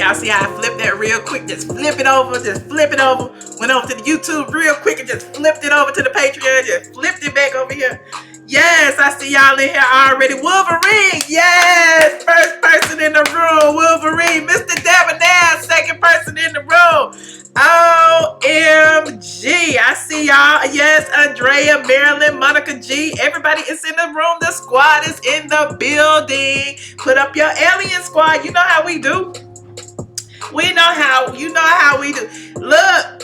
Y'all see how I flipped that real quick? Just flip it over, just flip it over. Went over to the YouTube real quick and just flipped it over to the Patreon. Just flipped it back over here. Yes, I see y'all in here already. Wolverine, yes, first person in the room. Wolverine, Mr. Debonair, second person in the room. OMG, I see y'all. Yes, Andrea, Marilyn, Monica G. Everybody is in the room. The squad is in the building. Put up your alien squad. You know how we do. We know how. You know how we do. Look.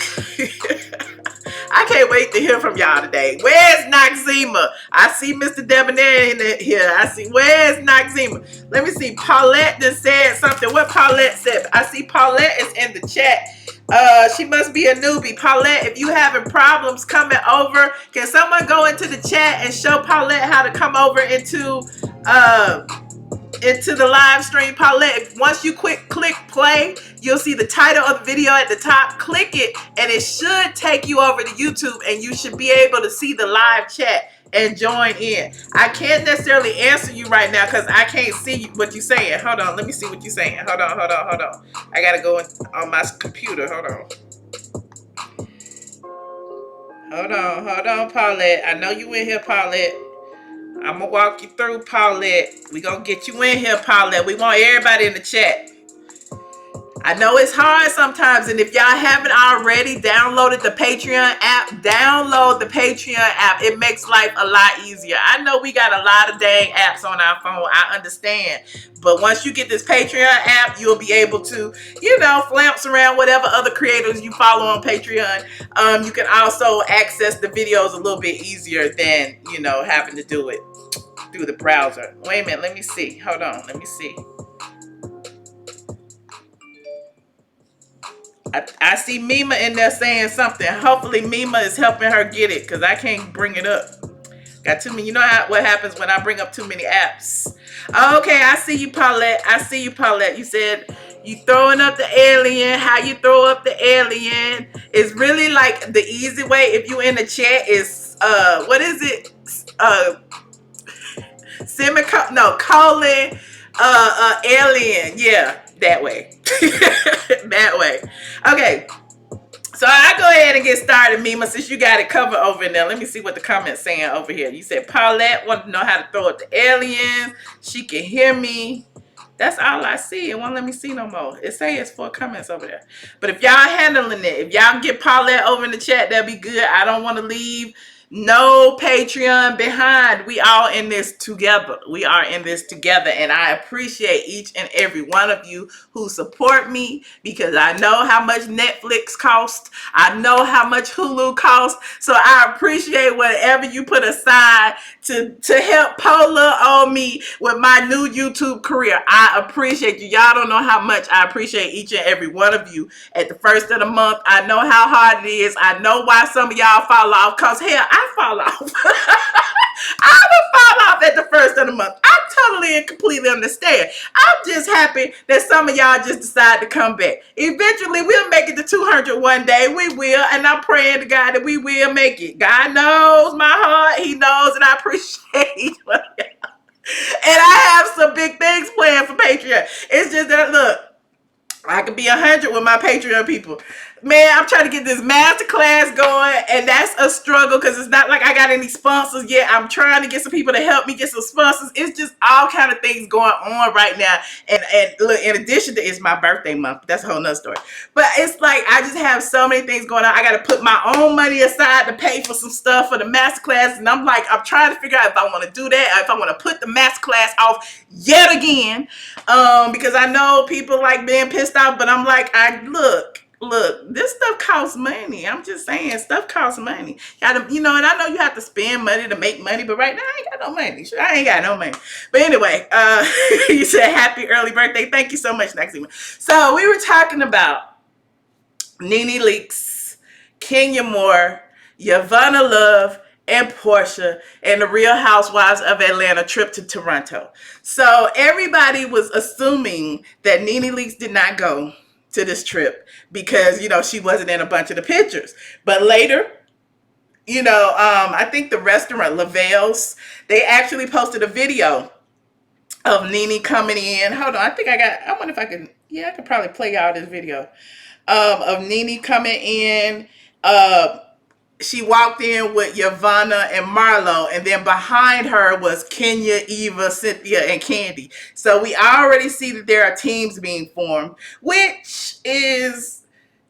I can't wait to hear from y'all today. Where's Noxema? I see Mr. Debonair in here. I see. Where's Noxema? Let me see. Paulette just said something. What Paulette said? I see Paulette is in the chat. She must be a newbie. Paulette, if you having problems coming over, can someone go into the chat and show Paulette how to come over into the live stream? Paulette, once you click play, you'll see the title of the video at the top. Click it and it should take you over to YouTube, and you should be able to see the live chat and join in. I can't necessarily answer you right now because I can't see what you're saying. Hold on, let me see what you're saying. Hold on. I gotta go on my computer. Hold on, Paulette. I know you in here, Paulette. I'm gonna walk you through, Paulette. We gonna get you in here, Paulette. We want everybody in the chat. I know it's hard sometimes, and if y'all haven't already downloaded the Patreon app, download the Patreon app. It makes life a lot easier. I know we got a lot of dang apps on our phone. I understand. But once you get this Patreon app, you'll be able to, flounce around whatever other creators you follow on Patreon. You can also access the videos a little bit easier than, having to do it through the browser. Wait a minute. Let me see. Hold on. Let me see. I see Mima in there saying something. Hopefully Mima is helping her get it, because I can't bring it up. Got too many. You know what happens when I bring up too many apps. Okay, I see you, Paulette. You said you throwing up the alien. How you throw up the alien is really like the easy way. If you in the chat is what is it? Colon alien. Yeah, that way. That way. Okay. So I go ahead and get started, Mima, since you got it covered over in there. Let me see what the comments saying over here. You said Paulette want to know how to throw up the aliens. She can hear me. That's all I see. It won't let me see no more. It says it's 4 comments over there. But if y'all handling it, if y'all get Paulette over in the chat, that'll be good. I don't want to leave no Patreon behind. We all in this together. We are in this together, and I appreciate each and every one of you who support me, because I know how much Netflix costs. I know how much Hulu costs. So I appreciate whatever you put aside to help Pola on me with my new YouTube career. I appreciate you. Y'all don't know how much I appreciate each and every one of you. At the first of the month, I know how hard it is. I know why some of y'all fall off, because hell, I fall off. I would fall off at the first of the month. I totally and completely understand. I'm just happy that some of y'all just decide to come back. Eventually, we'll make it to 200 one day. We will, and I'm praying to God that we will make it. God knows my heart. He knows, and I appreciate each one of y'all. And I have some big things planned for Patreon. It's just that, look, I could be 100 with my Patreon people. Man, I'm trying to get this masterclass going, and that's a struggle because it's not like I got any sponsors yet. I'm trying to get some people to help me get some sponsors. It's just all kind of things going on right now. And look, in addition to it's my birthday month. That's a whole nother story. But it's like I just have so many things going on. I got to put my own money aside to pay for some stuff for the masterclass. And I'm trying to figure out if I want to do that, or if I want to put the masterclass off yet again. Because I know people like being pissed off, but I'm like, Look, this stuff costs money. I'm just saying, stuff costs money. And I know you have to spend money to make money, but right now I ain't got no money. I ain't got no money. But anyway, you said happy early birthday. Thank you so much, Noxema. So we were talking about Nene Leakes, Kenya Moore, Yvonne Love, and Porsha, and the Real Housewives of Atlanta trip to Toronto. So everybody was assuming that Nene Leakes did not go to this trip because, she wasn't in a bunch of the pictures. But later, I think the restaurant, Lavelle's, they actually posted a video of Nene coming in. Hold on, I wonder if I can, Yeah, I could probably play y'all this video of Nene coming in. Uh, she walked in with Yavanna and Marlo, and then behind her was Kenya, Eva, Cynthia, and Kandi. So we already see that there are teams being formed, which is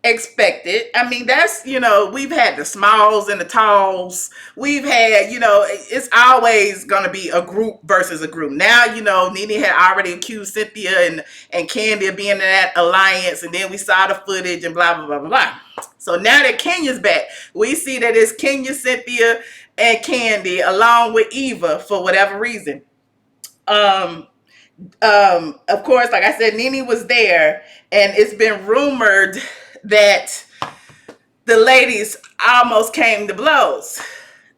expected. I mean, that's, we've had the smalls and the talls. We've had, it's always going to be a group versus a group. Now, Nene had already accused Cynthia and Kandi of being in that alliance, and then we saw the footage and blah, blah, blah, blah, blah. So now that Kenya's back, we see that it's Kenya, Cynthia, and Kandi along with Eva for whatever reason. Of course, like I said, Nene was there, and it's been rumored that the ladies almost came to blows.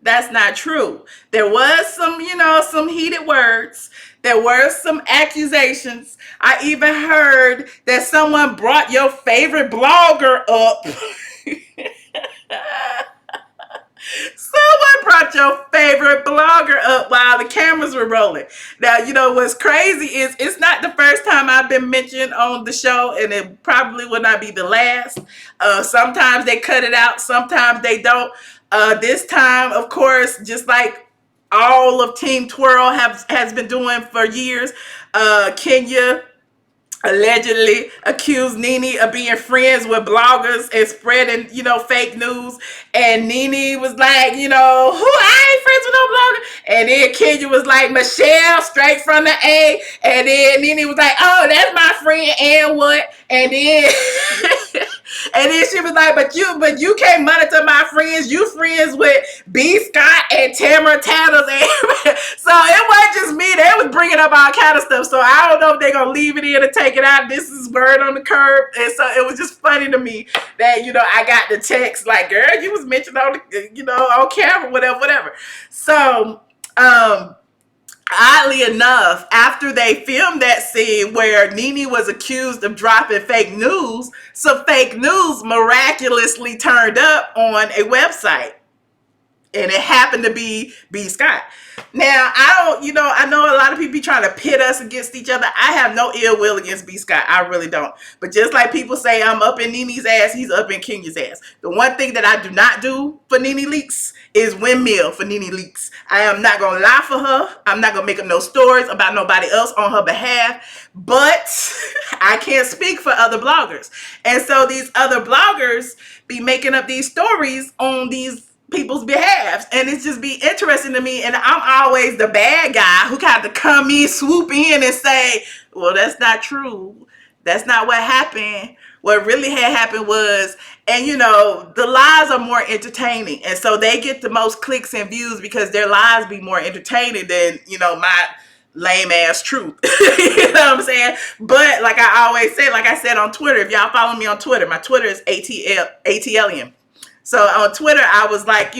That's not true. There was some heated words. There were some accusations. I even heard that someone brought your favorite blogger up. Someone brought your favorite blogger up while the cameras were rolling. Now, what's crazy is it's not the first time I've been mentioned on the show, and it probably will not be the last. Sometimes they cut it out, sometimes they don't. This time, of course, just like all of Team Twirl has been doing for years, Kenya allegedly accused Nene of being friends with bloggers and spreading, fake news. And Nene was like, who, I ain't friends with no blogger. And then Kenya was like, Michelle, straight from the A. And then Nene was like, oh, that's my friend, and what? And then and then she was like, but you can't monitor my friends. You friends with B. Scott and Tamara Tattles. So it wasn't just me. They was bringing up all kind of stuff. So I don't know if they're going to leave it in or take it out. This is word on the curb. And so it was just funny to me that, I got the text like, girl, you was mentioned on, on camera, whatever. So, oddly enough, after they filmed that scene where Nene was accused of dropping fake news, some fake news miraculously turned up on a website. And it happened to be B. Scott. Now, I know a lot of people be trying to pit us against each other. I have no ill will against B. Scott. I really don't. But just like people say I'm up in Nene's ass, he's up in Kenya's ass. The one thing that I do not do for Nene Leakes is windmill for Nene Leakes. I am not going to lie for her. I'm not going to make up no stories about nobody else on her behalf. But I can't speak for other bloggers. And so these other bloggers be making up these stories on these people's behalf, and it's just be interesting to me. And I'm always the bad guy who kind of come in, swoop in, and say, well, that's not true. That's not what happened. What really had happened was, and the lies are more entertaining, and so they get the most clicks and views because their lies be more entertaining than my lame ass truth. You know what I'm saying? But like I always say, like I said on Twitter, if y'all follow me on Twitter, my Twitter is ATLien. So on Twitter, I was like,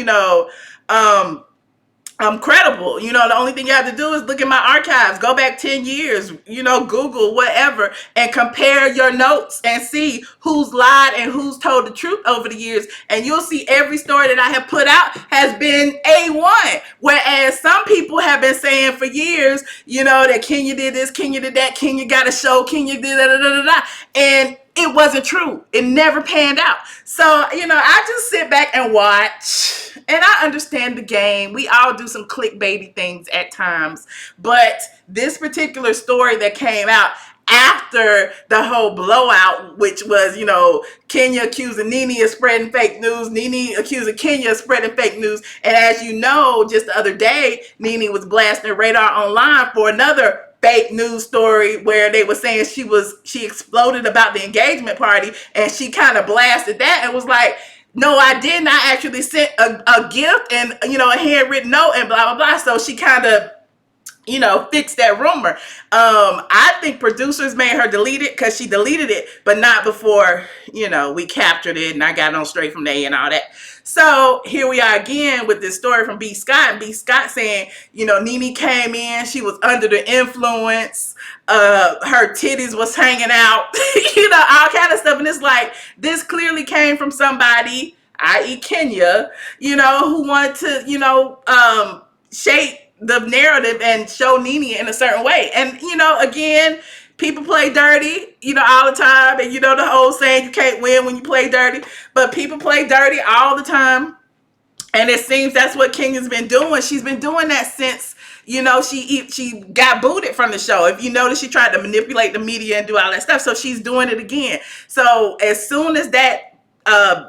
I'm credible. The only thing you have to do is look at my archives, go back 10 years, Google whatever, and compare your notes and see who's lied and who's told the truth over the years. And you'll see every story that I have put out has been A1. Whereas some people have been saying for years, that Kenya did this, Kenya did that, Kenya got a show, Kenya did da. And it wasn't true. It never panned out. So, I just sit back and watch, and I understand the game. We all do some clickbaity things at times, but this particular story that came out after the whole blowout, which was, Kenya accusing Nene of spreading fake news, Nene accusing Kenya of spreading fake news, and as you know, just the other day, Nene was blasting Radar Online for another fake news story where they were saying she exploded about the engagement party, and she kind of blasted that and was like, no, I didn't. I actually sent a gift and, a handwritten note and blah, blah, blah. So she kind of, fix that rumor. I think producers made her delete it because she deleted it, but not before, we captured it and I got it on straight from there and all that. So here we are again with this story from B. Scott, and B. Scott saying, Nene came in, she was under the influence, her titties was hanging out, all kind of stuff. And it's like, this clearly came from somebody, i.e. Kenya, who wanted to, shape the narrative and show Nene in a certain way. And, again, people play dirty. all the time. And the whole saying, you can't win when you play dirty. But people play dirty all the time. And it seems that's what Kenya's been doing. She's been doing that since, she got booted from the show. If you notice, she tried to manipulate the media and do all that stuff. So she's doing it again. So as soon as that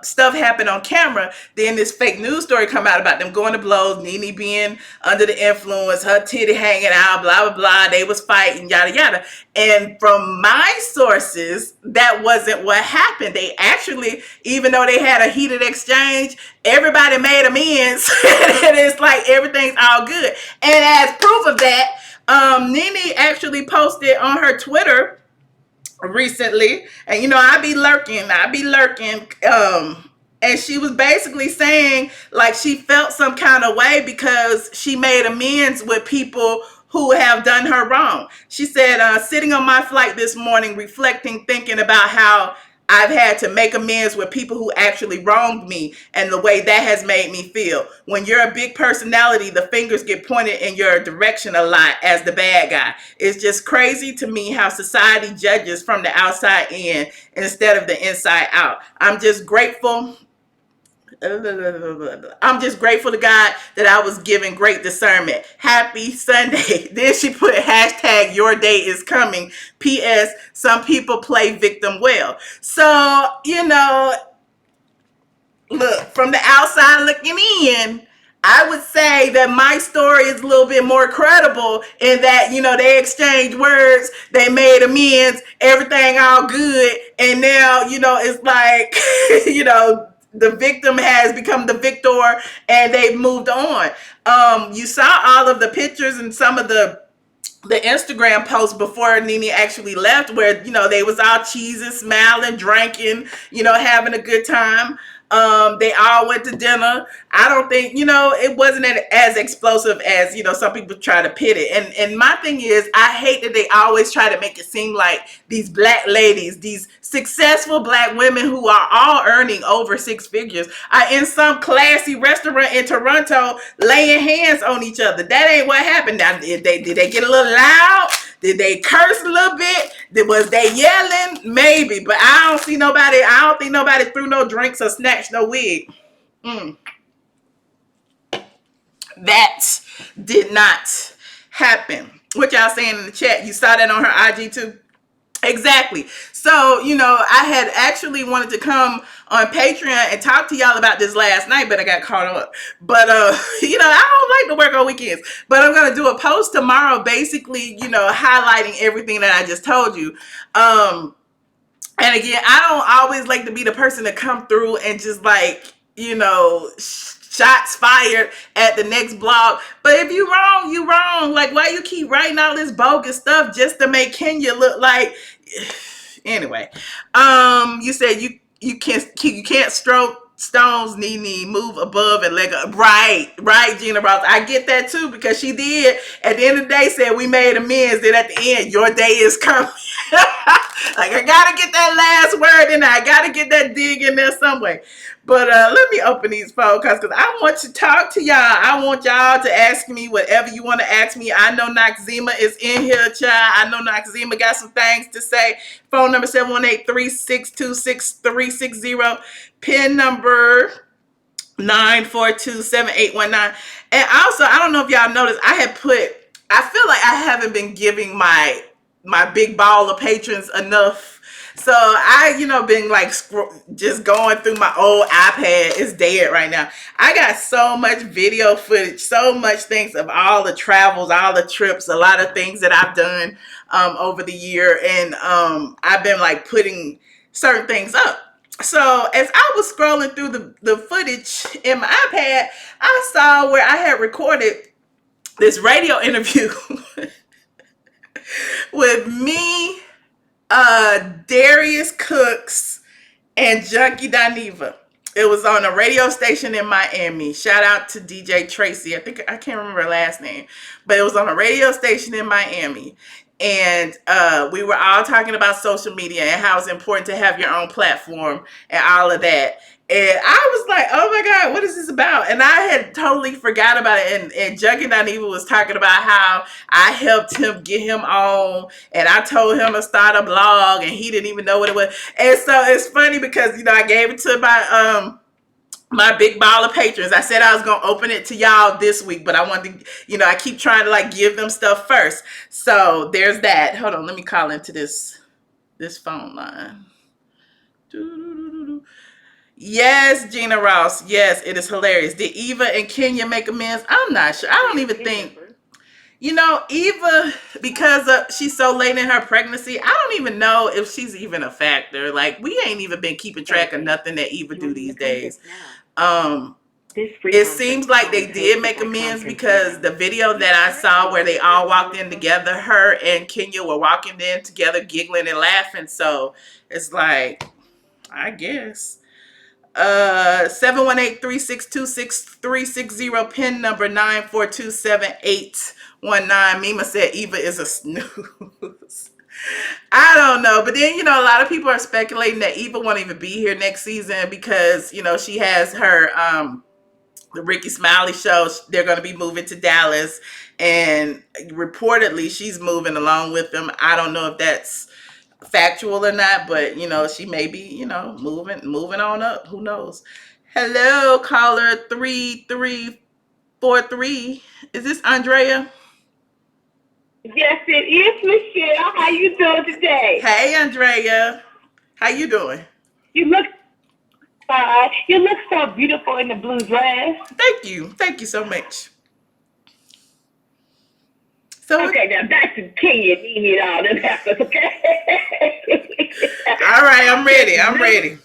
stuff happened on camera, then this fake news story come out about them going to blows, Nene being under the influence, her titty hanging out, blah, blah, blah. They was fighting, yada, yada. And from my sources, that wasn't what happened. They actually, even though they had a heated exchange, everybody made amends. And it's like everything's all good. And as proof of that, Nene actually posted on her Twitter recently, and I be lurking, and she was basically saying like she felt some kind of way because she made amends with people who have done her wrong. She said, sitting on my flight this morning, reflecting, thinking about how I've had to make amends with people who actually wronged me and the way that has made me feel. When you're a big personality, the fingers get pointed in your direction a lot as the bad guy. It's just crazy to me how society judges from the outside in instead of the inside out. I'm just grateful to God that I was given great discernment. Happy Sunday. Then she put hashtag your day is coming. P.S. Some people play victim well. So, look, from the outside looking in, I would say that my story is a little bit more credible in that, they exchanged words, they made amends, everything all good. And now, it's like, the victim has become the victor and they've moved on. You saw all of the pictures and some of the Instagram posts before Nene actually left where, they was all cheesing, smiling, drinking, having a good time. They all went to dinner. I don't think, it wasn't as explosive as, some people try to pit it. And my thing is, I hate that they always try to make it seem like these black ladies, these successful black women who are all earning over six figures are in some classy restaurant in Toronto laying hands on each other. That ain't what happened. Now, did they get a little loud? Did they curse a little bit? Was they yelling? Maybe, but I don't think nobody threw no drinks or snatched no wig. That did not happen. What y'all saying in the chat? You saw that on her IG too? Exactly. So, I had actually wanted to come on Patreon and talk to y'all about this last night, but I got caught up. But, I don't like to work on weekends. But I'm going to do a post tomorrow basically, highlighting everything that I just told you. And again, I don't always like to be the person to come through and just like, shots fired at the next blog. But if you wrong, you wrong. Like, why you keep writing all this bogus stuff just to make Kenya look like... Anyway, you said you can't stroke stones, Nene, move above and let go. Right, Gina Ross. I get that too, because she did at the end of the day said we made amends. Then at the end, your day is coming. Like, I gotta get that last word in there. I gotta get that dig in there some way. But let me open these phone calls because I want to talk to y'all. I want y'all to ask me whatever you want to ask me. I know Noxzema is in here, child. I know Noxzema got some things to say. Phone number 718-362-6360. PIN number 9427819. And also, I don't know if y'all noticed, I feel like I haven't been giving my big ball of patrons enough. So I, been like just going through my old iPad. It's dead right now. I got so much video footage, so much things of all the travels, all the trips, a lot of things that I've done over the year. And I've been like putting certain things up. So as I was scrolling through the footage in my iPad, I saw where I had recorded this radio interview with me, Darius Cooks, and Junkie Dineva. It was on a radio station in Miami. Shout out to DJ Tracy. I can't remember her last name, but it was on a radio station in Miami. and we were all talking about social media and how it's important to have your own platform and all of that. And I was like, oh my God, what is this about? And I had totally forgot about it. And Junkie Dineva was talking about how I helped him get him on. And I told him to start a blog and he didn't even know what it was. And so it's funny because, you know, I gave it to my big baller patrons. I said I was going to open it to y'all this week, but I wanted to, you know, I keep trying to like give them stuff first. So there's that. Hold on. Let me call into this phone line. Yes, Gina Ross. Yes, it is hilarious. Did Eva and Kenya make amends? I'm not sure. I don't even think, you know, Eva, because she's so late in her pregnancy, I don't even know if she's even a factor. Like, we ain't even been keeping track of nothing that Eva do these days. It seems like they did make amends because the video that I saw where they all walked in together, her and Kenya were walking in together, giggling and laughing. So it's like, I guess. 718-362-6360, pin number 9427819. Mima said Eva is a snooze. I don't know, but then, you know, a lot of people are speculating that Eva won't even be here next season because, you know, she has her the Ricky Smiley show. They're going to be moving to Dallas, and reportedly she's moving along with them. I don't know if that's factual or not, but you know, she may be, you know, moving on up. Who knows? Hello, caller 3343. Is this Andrea? Yes, it is, Michelle. How you doing today? Hey, Andrea. How you doing? You look fine. You look so beautiful in the blue dress. Thank you. Thank you so much. So okay, now back to Kenya, Nene, and all them heifers, okay? All right, I'm ready. I'm ready.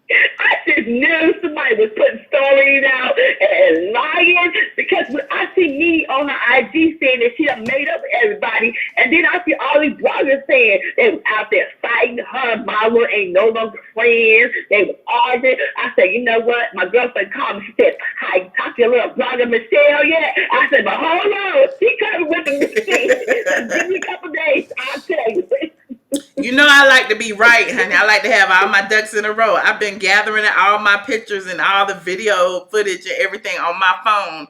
I just knew somebody was putting stories out and lying because when I see Nene on her IG saying that she done made up with everybody, and then I see all these bloggers saying they was out there fighting her, Marlo ain't no longer friends, they was arguing. I said, you know what? My girlfriend called me, she said, hi, talk to your little blogger Michelle yet? I said, but hold on, she coming with the machine. Give me a couple days, I'll tell you. You know I like to be right, honey. I like to have all my ducks in a row. I've been gathering all my pictures and all the video footage and everything on my phone.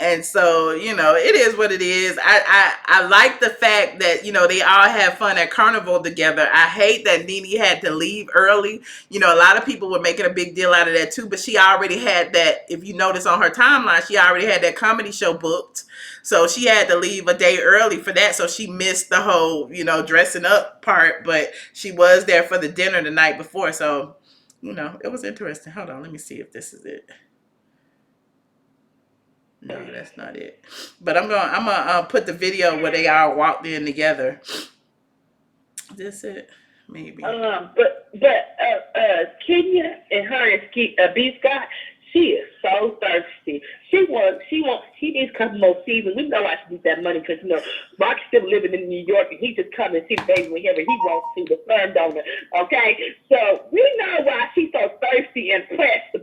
And so, you know, it is what it is. I like the fact that, you know, they all have fun at Carnival together. I hate that Nene had to leave early. You know, a lot of people were making a big deal out of that too, but she already had that, if you notice on her timeline, she already had that comedy show booked. So she had to leave a day early for that. So she missed the whole, you know, dressing up part, but she was there for the dinner the night before. So, you know, it was interesting. Hold on. Let me see if this is it. No, that's not it. But I'm gonna put the video where they all walked in together. Is this it? Maybe. But Kenya and her and B Scott, she is so thirsty. She needs a couple more seasons. We know why she needs that money because, you know, Rock's still living in New York and he just come and see the baby whenever he wants to, the son donor. Okay? So we know why she's so thirsty and pressed to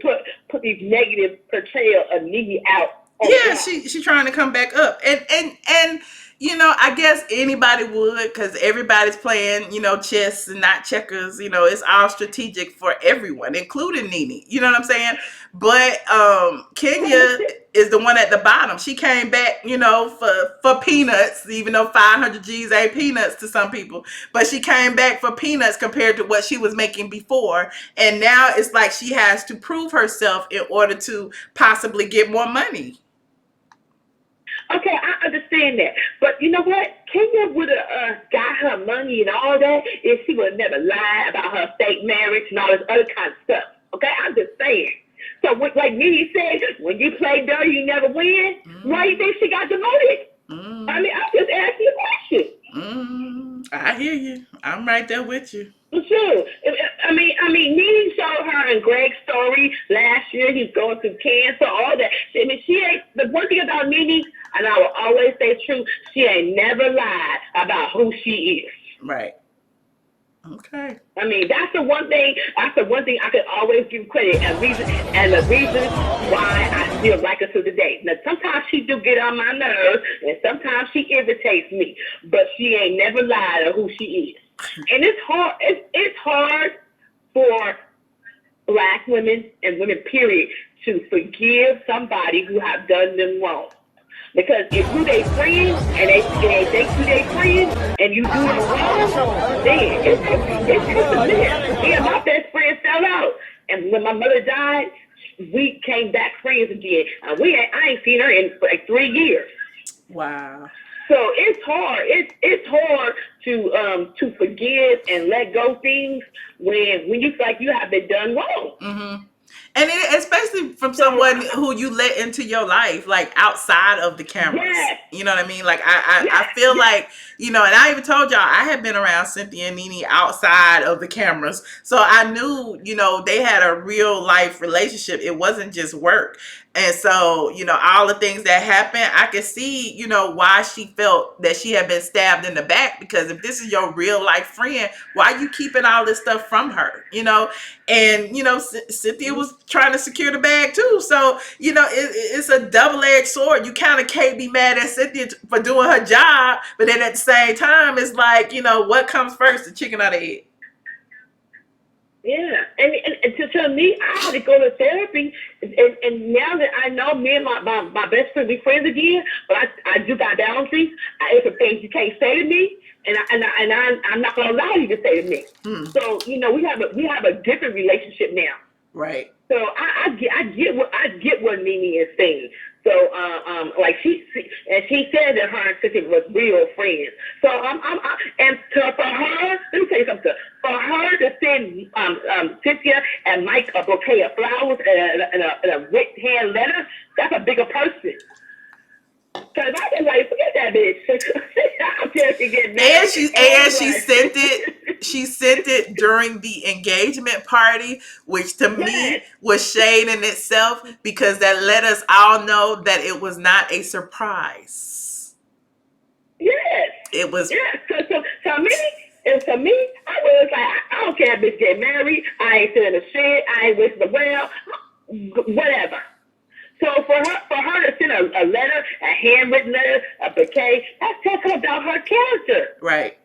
put these negative portrayal of Nene out. Yeah, she trying to come back up. And you know, I guess anybody would, because everybody's playing, you know, chess and not checkers. You know, it's all strategic for everyone, including Nene. You know what I'm saying? But Kenya is the one at the bottom. She came back, you know, for peanuts, even though 500 G's ain't peanuts to some people. But she came back for peanuts compared to what she was making before. And now it's like she has to prove herself in order to possibly get more money. Okay, I understand that. But you know what? Kenya would have got her money and all that if she would have never lied about her fake marriage and all this other kind of stuff. Okay, I'm just saying. So, like Nene said, when you play dirty, you never win. Why do you think she got demoted? I mean, I'm just asking a question. I hear you. I'm right there with you. Sure. I mean, Nene showed her in Greg's story last year. He's going through cancer, all that. I mean, she ain't, the one thing about Nene, and I will always say true, she ain't never lied about who she is. Right. Okay. I mean, that's the one thing I could always give credit and the reason why I still like her to the day. Now, sometimes she do get on my nerves, and sometimes she irritates me, but she ain't never lied of who she is. And it's hard. It's hard for Black women and women, period, to forgive somebody who have done them wrong. Because if you they friend and they think you they friend and you do them wrong, then it's a mess. Me and my best friend fell out, and when my mother died, we came back friends again. I ain't seen her in like 3 years. Wow. So it's hard. It's hard to forgive and let go things when you feel like you have been done wrong. Mm-hmm. And especially from someone who you let into your life, like outside of the cameras. Yes. You know what I mean? Like I feel like, you know, and I even told y'all I had been around Cynthia and Nene outside of the cameras. So I knew, you know, they had a real life relationship. It wasn't just work. And so, you know, all the things that happened, I could see, you know, why she felt that she had been stabbed in the back. Because if this is your real life friend, why are you keeping all this stuff from her? You know, and, you know, Cynthia was trying to secure the bag too. So, you know, it's a double-edged sword. You kind of can't be mad at Cynthia for doing her job. But then at the same time, it's like, you know, what comes first, the chicken or the egg? Yeah, and to me, I had to go to therapy, and now that I know me and my best friend be friends again, but I do got boundaries. It's a things you can't say to me, and I'm not gonna allow you to say to me. So you know, we have a different relationship now. Right. So I get what Nene is saying. So like she said that her and Cynthia was real friends. So for her, let me tell you something. For her to send Cynthia and Mike a bouquet of flowers and a written hand letter, that's a bigger person. Cause I was like, forget that bitch. I'm just getting mad. And she sent it. She sent it during the engagement party, which to me was shade in itself, because that let us all know that it was not a surprise. Yes, it was. Yes. So me. And to me, I was like, I don't care if bitch get married. I ain't saying a shit. I ain't wishing the well. Whatever. So for her to send a letter, a handwritten letter, a bouquet, that tells her about her character. Right.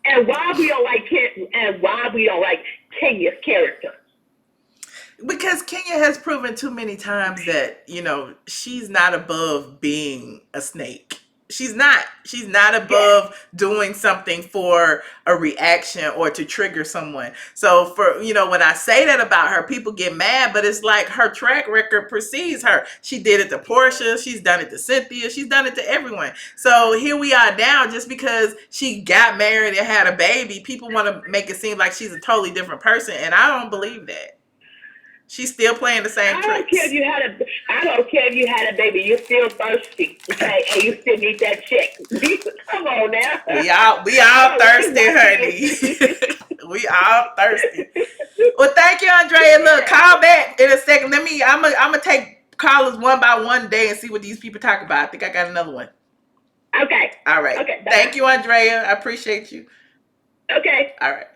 And why we don't like Kenya's character. Because Kenya has proven too many times that, you know, she's not above being a snake. She's not above doing something for a reaction or to trigger someone. So for, you know, when I say that about her, people get mad, but it's like her track record precedes her. She did it to Porsha. She's done it to Cynthia. She's done it to everyone. So here we are now, just because she got married and had a baby, people want to make it seem like she's a totally different person. And I don't believe that. She's still playing the same tricks. I don't care if you had a baby. You're still thirsty, okay? And you still need that check. Come on now. We all thirsty, honey. We all thirsty. Well, thank you, Andrea. Look, call back in a second. I'm gonna take callers one by one day and see what these people talk about. I think I got another one. Okay. All right. Okay. Bye. Thank you, Andrea. I appreciate you. Okay. All right.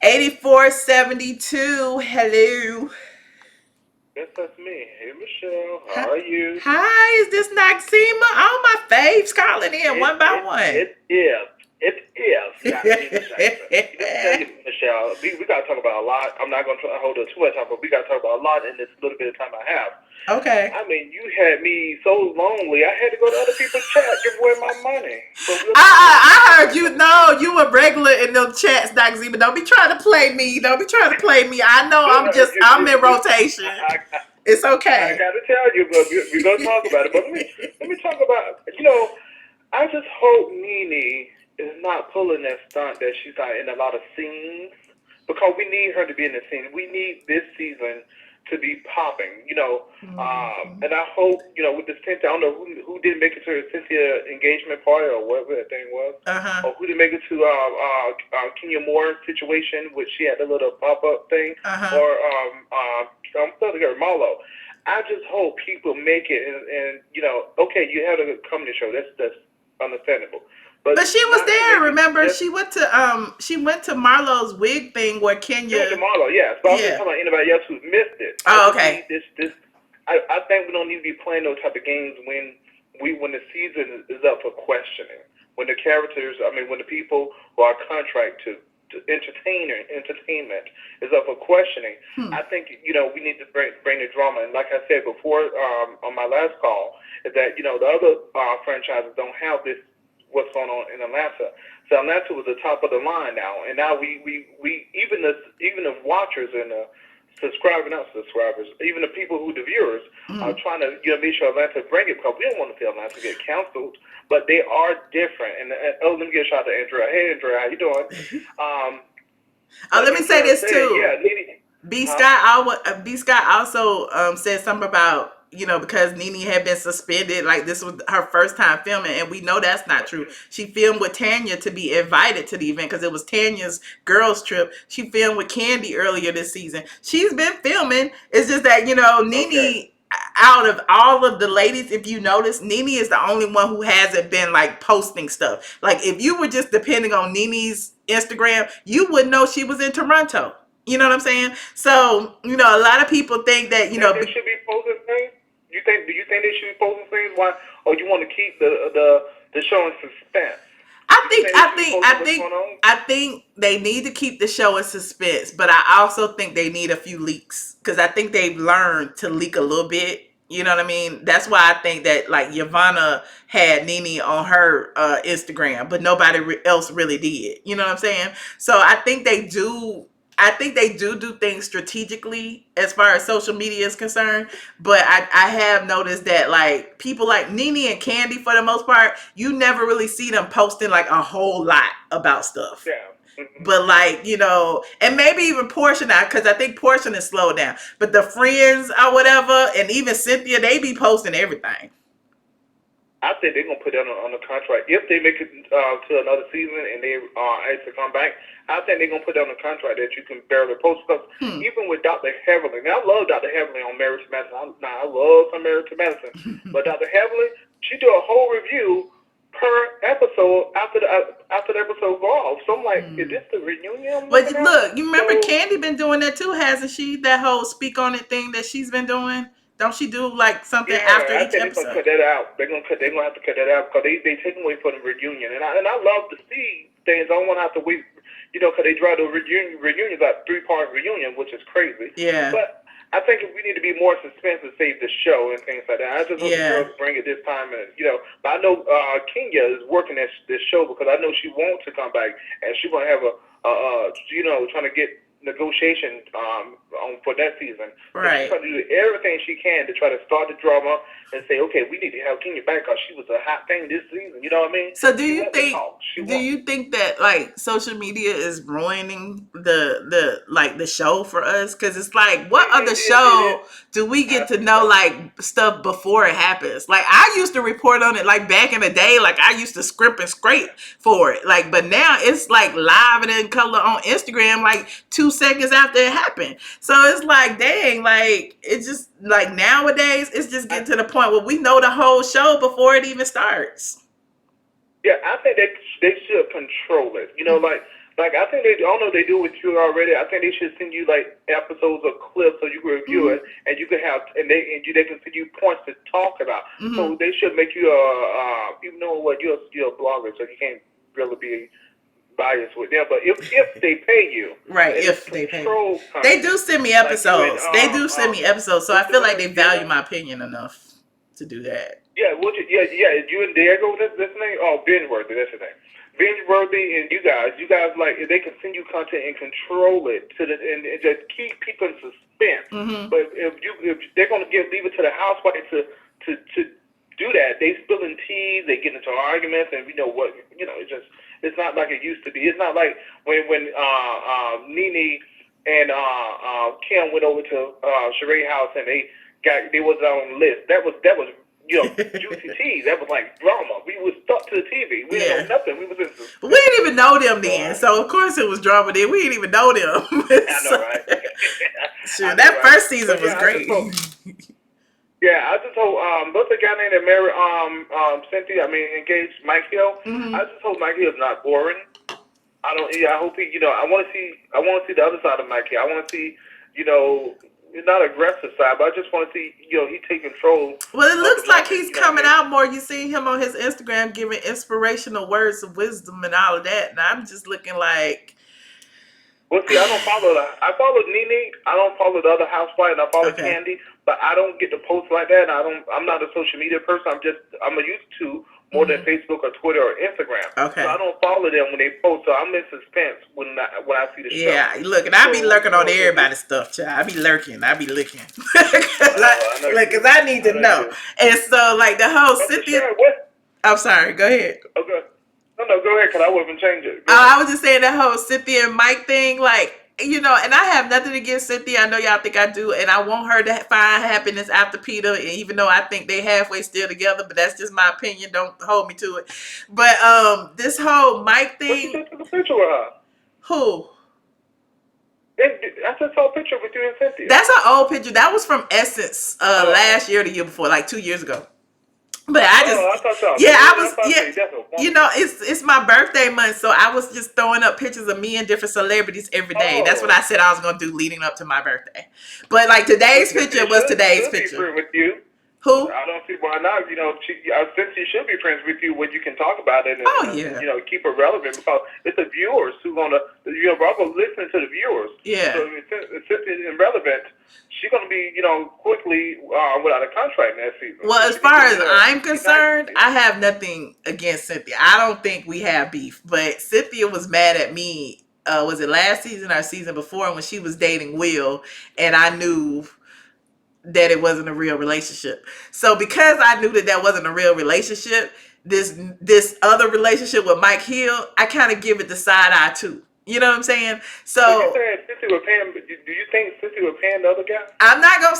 8472. Hello. Yes, that's me. Hey, Michelle. How are you? Hi, is this Noxema? All my faves calling in one by one. It is. Michelle, we got to talk about a lot. I'm not going to hold up too much time, but we got to talk about a lot in this little bit of time I have. Okay. I mean, you had me so lonely. I had to go to other people's chat, give away my money. I heard you. No, you were regular in them chats, Doc Z, but don't be trying to play me. I know I'm in rotation. It's okay. I got to tell you, but we're going to talk about it. But let me talk about, you know, I just hope Nene is not pulling that stunt that she's not in a lot of scenes, because we need her to be in the scene. We need this season to be popping, you know. And I hope, you know, with this Cynthia, I don't know who didn't make it to the Cynthia engagement party or whatever that thing was, or who didn't make it to Kenya Moore's situation, which she had a little pop-up thing, or I'm still together, Marlo. I just hope people make it, and you know, okay, you had a comedy show, that's understandable. But she was there, remember? She went to Marlo's wig thing where Kenya. She went to Marlo, yes. But I'm just talking about anybody else who missed it. Oh, okay. I think we don't need to be playing those type of games when the season is up for questioning. When the characters, when the people who are contract to entertainment is up for questioning, I think we need to bring the drama. And like I said before on my last call, is that the other franchises don't have this. What's going on in Atlanta? So Atlanta was the top of the line now, and now we even the watchers and the not subscribers, even the people the viewers are trying to make sure Atlanta bring it, because we don't want to see Atlanta get canceled, but they are different. And let me give a shout out to Andrea. Hey Andrea, how you doing? Let me say this too. Yeah, B. Scott also said something about, because Nene had been suspended, like this was her first time filming, and we know that's not true. She filmed with Tanya to be invited to the event because it was Tanya's girls trip. She filmed with Kandi earlier this season. She's been filming. It's just that, Nene, out of all of the ladies, if you notice, Nene is the only one who hasn't been like posting stuff. Like if you were just depending on Nene's Instagram, you wouldn't know she was in Toronto. You know what I'm saying? So, a lot of people think that, they should be posting things. Do you think they should be posting things? Why? Or you want to keep the show in suspense? I think they need to keep the show in suspense, but I also think they need a few leaks, because I think they've learned to leak a little bit. You know what I mean? That's why I think that like Yvonne had Nene on her Instagram, but nobody else really did. You know what I'm saying? So I think they do things strategically as far as social media is concerned. But I have noticed that like people like Nene and Kandi, for the most part, you never really see them posting like a whole lot about stuff. Yeah. But like, and maybe even Porsha now, because I think Porsha is slowed down. But the friends or whatever, and even Cynthia, they be posting everything. I think they're going to put that on the contract. If they make it to another season and they actually come back, I think they're going to put that on the contract that you can barely post. Because even with Dr. Heavenly, now I love Dr. Heavenly on Married to Medicine. I love some Married to Medicine. But Dr. Heavenly, she do a whole review per episode after the episode go off. So I'm like, is this the reunion? But look, you remember Kandi been doing that too, hasn't she? That whole speak on it thing that she's been doing. Don't she do like something after each episode? They're gonna cut that out. They're gonna have to cut that out because they take away from the reunion. And I love to see things. I don't want to have to wait, because they draw the reunions like 3-part reunion, which is crazy. Yeah. But I think we need to be more suspense to save the show and things like that. I just hope the girls bring it this time, and But I know Kenya is working at this show because I know she wants to come back, and she's gonna have trying to get negotiation for that season. Right. She's trying to do everything she can to try to start the drama and say, okay, we need to have Kenya back because she was a hot thing this season. You know what I mean? So do you think that like social media is ruining the show for us? Because it's like, what other show do we get to know like stuff before it happens? Like I used to report on it like back in the day. Like I used to scrimp and scrape for it. Like, but now it's like live and in color on Instagram like 2 seconds after it happened. So it's like, dang, like it's just like nowadays it's just getting to the point where we know the whole show before it even starts. Yeah, I think they should control it. Like I think I don't know if they do it with you already. I think they should send you like episodes or clips so you can review it, and you can have they can send you points to talk about. So they should make you even though what you're a blogger, so you can't really be biased with them. But if they pay you, right? If they pay, they do send me episodes. They do send me episodes, so I feel like they value my opinion enough to do that. Yeah, you and Diego, this name? Oh, Benworthy, that's his name. Benworthy and you guys like they can send you content and control it and just keep people in suspense. But if they're gonna leave it to the housewife to do that, they spilling teas, they get into arguments, and it's not like it used to be. It's not like when Nene and Kim went over to Sheree house and they was on the list. That was juicy tea. That was like drama. We was stuck to the TV. We didn't know nothing. We didn't even know them then. So of course it was drama then. We didn't even know them. I know, right? Sure, that first season was great. I just hope what's the guy named that married Cynthia? Engaged Mike Hill. I just hope Mike Hill's not boring. I hope he. I want to see the other side of Mike Hill. I want to see not aggressive side, but I just want to see, he take control. Well, it looks like he's coming out more. You see him on his Instagram giving inspirational words of wisdom and all of that. And I'm just looking like. Well, see, I don't follow that. I follow Nene. I don't follow the other housewife, and I follow Kandi. But I don't get to post like that. And I'm not a social media person. I'm used to more than Facebook or Twitter or Instagram. Okay. So I don't follow them when they post. So I'm in suspense when I see the show. Yeah, look, and I be lurking on everybody's stuff, child. I be looking. Because I need to know. And so, like, the whole Cynthia. I'm sorry, go ahead. Okay. No, go ahead, because I wasn't changing. I was just saying that whole Cynthia and Mike thing, like, and I have nothing against Cynthia. I know y'all think I do, and I want her to find happiness after Peter, and even though I think they halfway still together, but that's just my opinion. Don't hold me to it. But this whole Mike thing. What you took a picture with her? Who? I just saw a picture with you and Cynthia. That's an old picture. That was from Essence last year or the year before, like 2 years ago. But it's my birthday month, so I was just throwing up pictures of me and different celebrities every day. That's what I said I was going to do leading up to my birthday. But like today's picture was today's picture. With you. Who? I don't see why not. Cynthia should be friends with you when you can talk about it and keep it relevant, because it's the viewers who gonna Bravo listening to the viewers. Yeah. So if Cynthia's irrelevant, she's gonna be quickly without a contract next season. Well, as far as I'm concerned, I have nothing against Cynthia. I don't think we have beef, but Cynthia was mad at me. Was it last season or season before when she was dating Will, and I knew that it wasn't a real relationship. So because I knew that wasn't a real relationship, this other relationship with Mike Hill, I kind of give it the side eye too. You know what I'm saying? So you saying Cynthia was paying? Do you think Cynthia was paying the other guy? I'm not gonna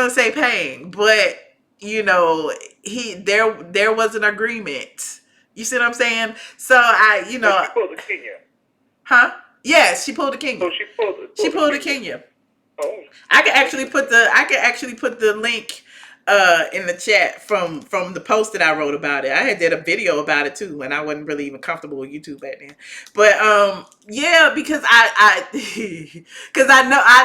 say paying, but there was an agreement. You see what I'm saying? So she pulled the Kenya. Huh? Yes, she pulled the Kenya. So she pulled the Kenya. Oh. I can actually put the link in the chat from the post that I wrote about it. I did a video about it too, and I wasn't really even comfortable with YouTube back then. But because I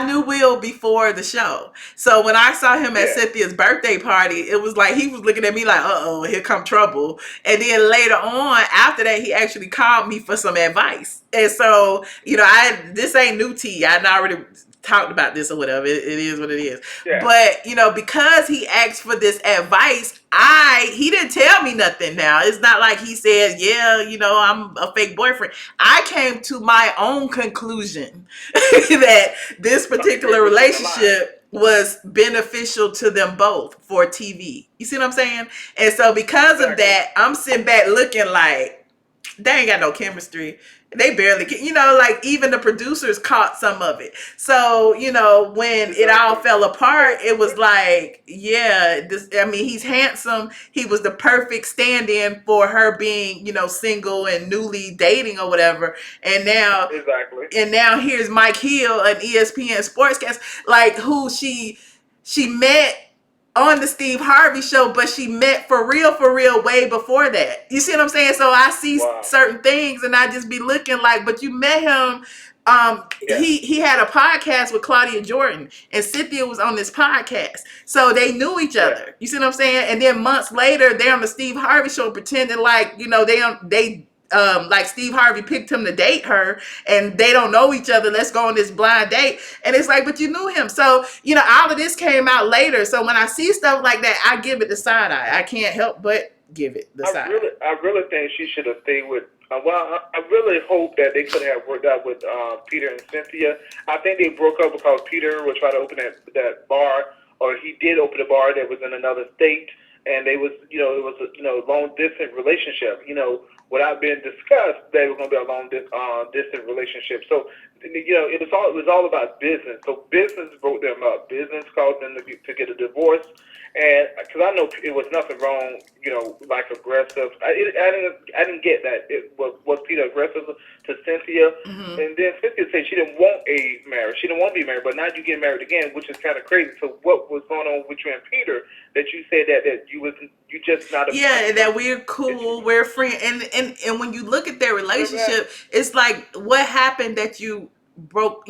knew Will before the show. So when I saw him at Cynthia's birthday party, it was like he was looking at me like, uh-oh, here come trouble. And then later on, after that, he actually called me for some advice. And so, this ain't new tea. I already talked about this or whatever. It is what it is. Yeah. But because he asked for this advice, he didn't tell me nothing. Now it's not like he said, I'm a fake boyfriend. I came to my own conclusion that this particular relationship was beneficial to them both for TV. You see what I'm saying? And so because of that, I'm sitting back looking like they ain't got no chemistry. They barely, like even the producers caught some of it. So, when it all fell apart, it was like, he's handsome. He was the perfect stand-in for her being, single and newly dating or whatever. And now, here's Mike Hill, an ESPN sportscast, like who she met on the Steve Harvey show, but she met for real way before that. You see what I'm saying? So I see certain things and I just be looking like, but you met him. He had a podcast with Claudia Jordan and Cynthia was on this podcast. So they knew each other. You see what I'm saying? And then months later, they're on the Steve Harvey show pretending like, they like Steve Harvey picked him to date her and they don't know each other. Let's go on this blind date. And it's like, but you knew him. So, all of this came out later. So when I see stuff like that, I give it the side eye. I can't help but give it the side eye. I really think she should have stayed with, I really hope that they could have worked out with Peter and Cynthia. I think they broke up because Peter was trying to open that bar, or he did open a bar that was in another state. And it was, it was a long distance relationship. Without being discussed, they were going to be a long distance relationship. So, it was all about business. So business broke them up. Business caused them to get a divorce. And because I know it was nothing wrong, like aggressive. I didn't get that. Was Peter aggressive to Cynthia? Mm-hmm. And then Cynthia said she didn't want a marriage. She didn't want to be married, but now you get married again, which is kind of crazy. So what was going on with you and Peter that you said that you just not a that we're cool, we're friends, and when you look at their relationship, it's like what happened that you broke,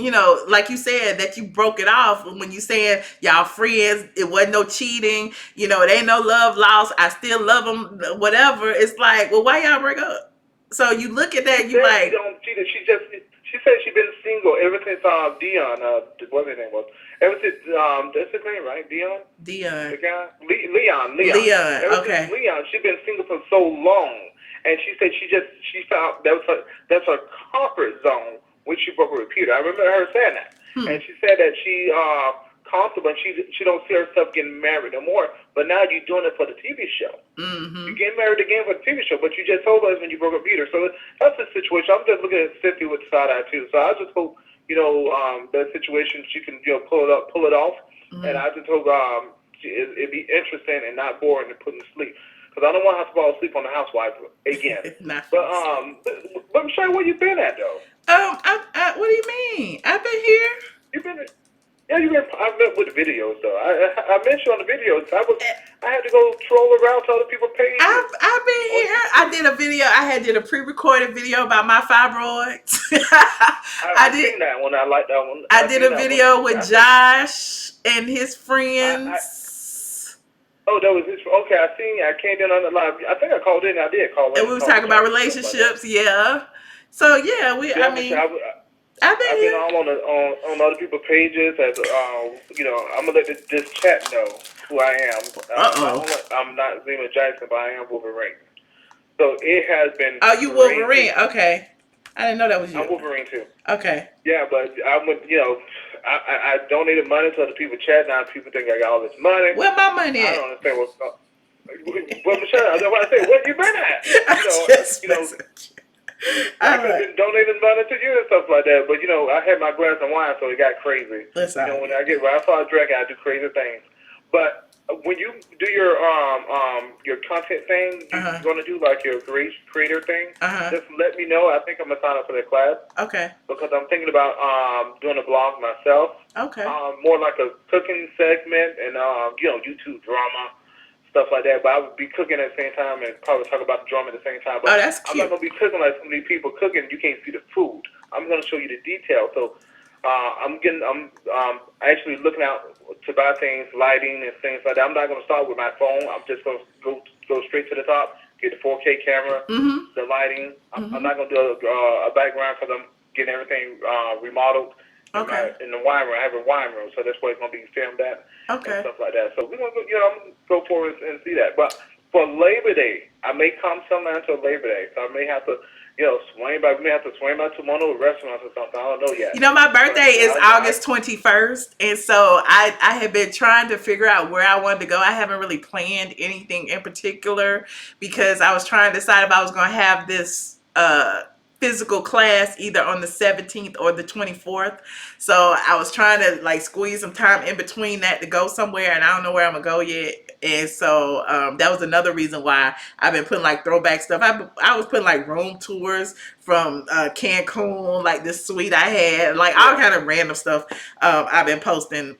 like you said, that you broke it off when you saying y'all friends, it wasn't no cheating, it ain't no love lost, I still love them, whatever. It's like, well, why y'all break up? So you look at that, She you said like, she don't cheat. She said she been single ever since Dion, what his name was. Ever since that's his name, right? Dion. The guy, Leon. Leon, Ever okay. since Leon, she's been single for so long, and she said she found that's her comfort zone when she broke up with Peter. I remember her saying that, and she said that she comfortable and she don't see herself getting married no more. But now you're doing it for the TV show. Mm-hmm. You're getting married again for the TV show, but you just told us when you broke up Peter. So that's the situation. I'm just looking at Cynthia with side eye too. So I just hope that situation she can pull it off. Mm-hmm. And I just hope it'd be interesting and not boring to put to sleep. Because I don't want to have to fall asleep on the Housewives again. But Michelle, where you been at though? What do you mean? I've been here. You've been. Yeah, I've been with the videos though. I mentioned on the videos. I had to go troll around to other people's pages. I've been here. I did a video. I did a pre-recorded video about my fibroids. I did seen that one. I like that one. I did a video with Josh and his friends. Oh, that was his. Okay, I came in on the live. I think I called in. I did call in. And we were talking about relationships. Yeah. So yeah, I've been on other people's pages. As I'm gonna let this chat know who I am. I'm not Zima Jackson, but I am Wolverine. So it has been. Oh, you Wolverine? Okay, I didn't know that was you. I'm Wolverine too. Okay. Yeah, but I donated money to other people's chat. Now people think I got all this money. Where my money at? I don't understand what's going on. Well, Michelle, that's what I say. Where you been at? I could have been donating money to you and stuff like that, but I had my glass of wine, so it got crazy. Listen, when I start drinking, I do crazy things. But when you do your content thing, you're gonna do like your creator thing. Just let me know. I think I'm gonna sign up for that class. Okay. Because I'm thinking about doing a blog myself. Okay. More like a cooking segment and YouTube drama. Stuff like that, but I would be cooking at the same time and probably talk about the drama at the same time. But that's cute. I'm not gonna be cooking like so many people cooking. You can't see the food. I'm gonna show you the details. So I'm actually looking out to buy things, lighting and things like that. I'm not gonna start with my phone. I'm just gonna go straight to the top, get the 4K camera, the lighting. I'm not gonna do a background because I'm getting everything remodeled. Okay. In the wine room, I have a wine room, so that's where it's gonna be filmed at. Okay. And stuff like that. So we're gonna go, I'm gonna go forward and see that. But for Labor Day, I may come somewhere until Labor Day, so I may have to, swing by. We may have to swing by to one of the restaurants or something. I don't know yet. My birthday is August 21st, and so I had been trying to figure out where I wanted to go. I haven't really planned anything in particular because I was trying to decide if I was going to have this physical class either on the 17th or the 24th. So I was trying to squeeze some time in between that to go somewhere, and I don't know where I'm gonna go yet. And so that was another reason why I've been putting throwback stuff. I was putting room tours from Cancun, this suite I had, all kind of random stuff I've been posting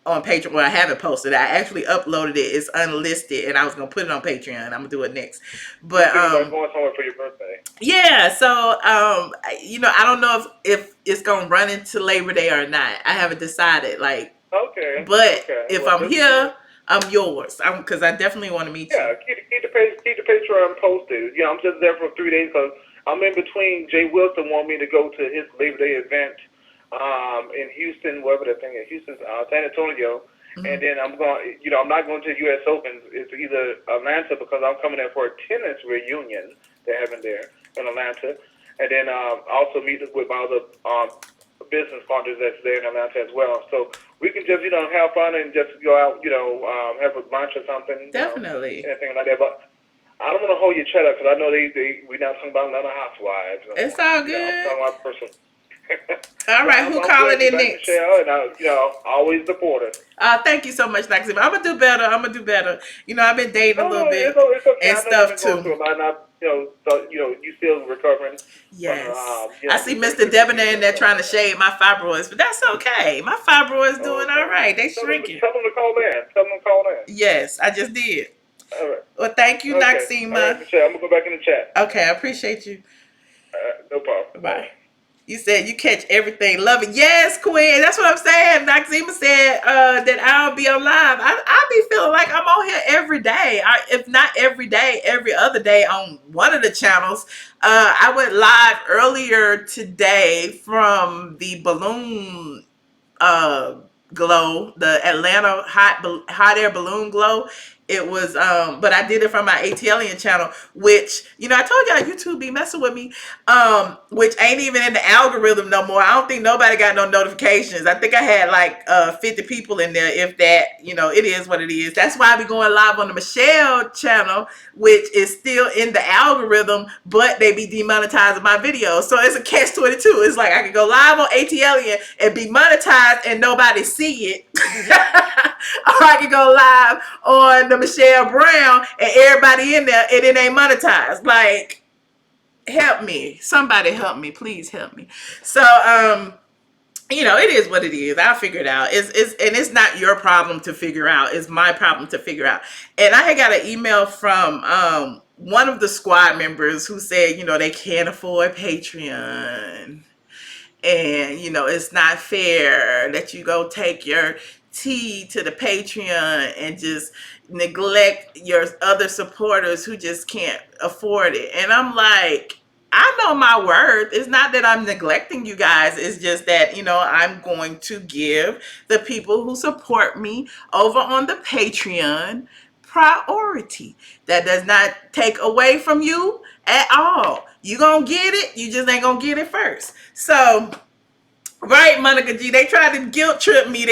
on Patreon. Well, I haven't posted. I actually uploaded it. It's unlisted, and I was gonna put it on Patreon. I'm gonna do it next. But going somewhere for your birthday. Yeah. So I don't know if it's gonna run into Labor Day or not. I haven't decided. Okay. But if I'm here, I'm yours. Because I definitely want to meet you. Yeah. Keep the Patreon posted. I'm just there for 3 days because I'm in between. Jay Wilson wanted me to go to his Labor Day event. In Houston, wherever that thing is, Houston, San Antonio, and then I'm going. I'm not going to the U.S. Open. It's either Atlanta because I'm coming there for a tennis reunion they're having there in Atlanta, and then also meet with my other business partners that's there in Atlanta as well. So we can just have fun and just go out, have a lunch or something. Definitely. Anything like that, but. I don't want to hold your chat up because I know we're not talking about Atlanta Housewives. It's all good. I'm talking about personal. All right, who calling in next? Michelle, and always support us. Thank you so much, Maxime. I'm gonna do better. I've been dating a little bit it's okay. and stuff too. You still recovering. Yes. I see Mr. Debonair in there trying to shade my fibroids, but that's okay. My fibroids doing all right. They shrinking. Tell them to call in. Yes, I just did. All right. Well, thank you, Maxima. All right, Michelle, I'm gonna go back in the chat. Okay, I appreciate you. No problem. Bye. You said you catch everything. Love it. Yes, Queen. That's what I'm saying. Noxema said that I'll be on live. I be feeling like I'm on here every day. If not every day, every other day on one of the channels. I went live earlier today from the balloon glow, the Atlanta hot air balloon glow. It was but I did it from my ATLien channel, which, you know, I told y'all YouTube be messing with me, which ain't even in the algorithm no more. I don't think nobody got no notifications. I think I had like 50 people in there, if that. You know, it is what it is. That's why I be going live on the Michelle channel, which is still in the algorithm, but they be demonetizing my videos. So it's a catch-22. It's like I could go live on ATLien and be monetized and nobody see it. Or I could go live on the Michelle Brown and everybody in there and it ain't monetized. Like, help me. Somebody help me. Please help me. So, you know, it is what it is. I'll figure it out. It's not your problem to figure out. It's my problem to figure out. And I had got an email from one of the squad members who said, you know, they can't afford Patreon. And, you know, it's not fair that you go take your tea to the Patreon and just neglect your other supporters who just can't afford it. And I'm like, I know my worth. It's not that I'm neglecting you guys. It's just that, you know, I'm going to give the people who support me over on the Patreon priority. That does not take away from you at all. You gonna get it, you just ain't gonna get it first. So, right, Monica G, they tried to guilt trip me.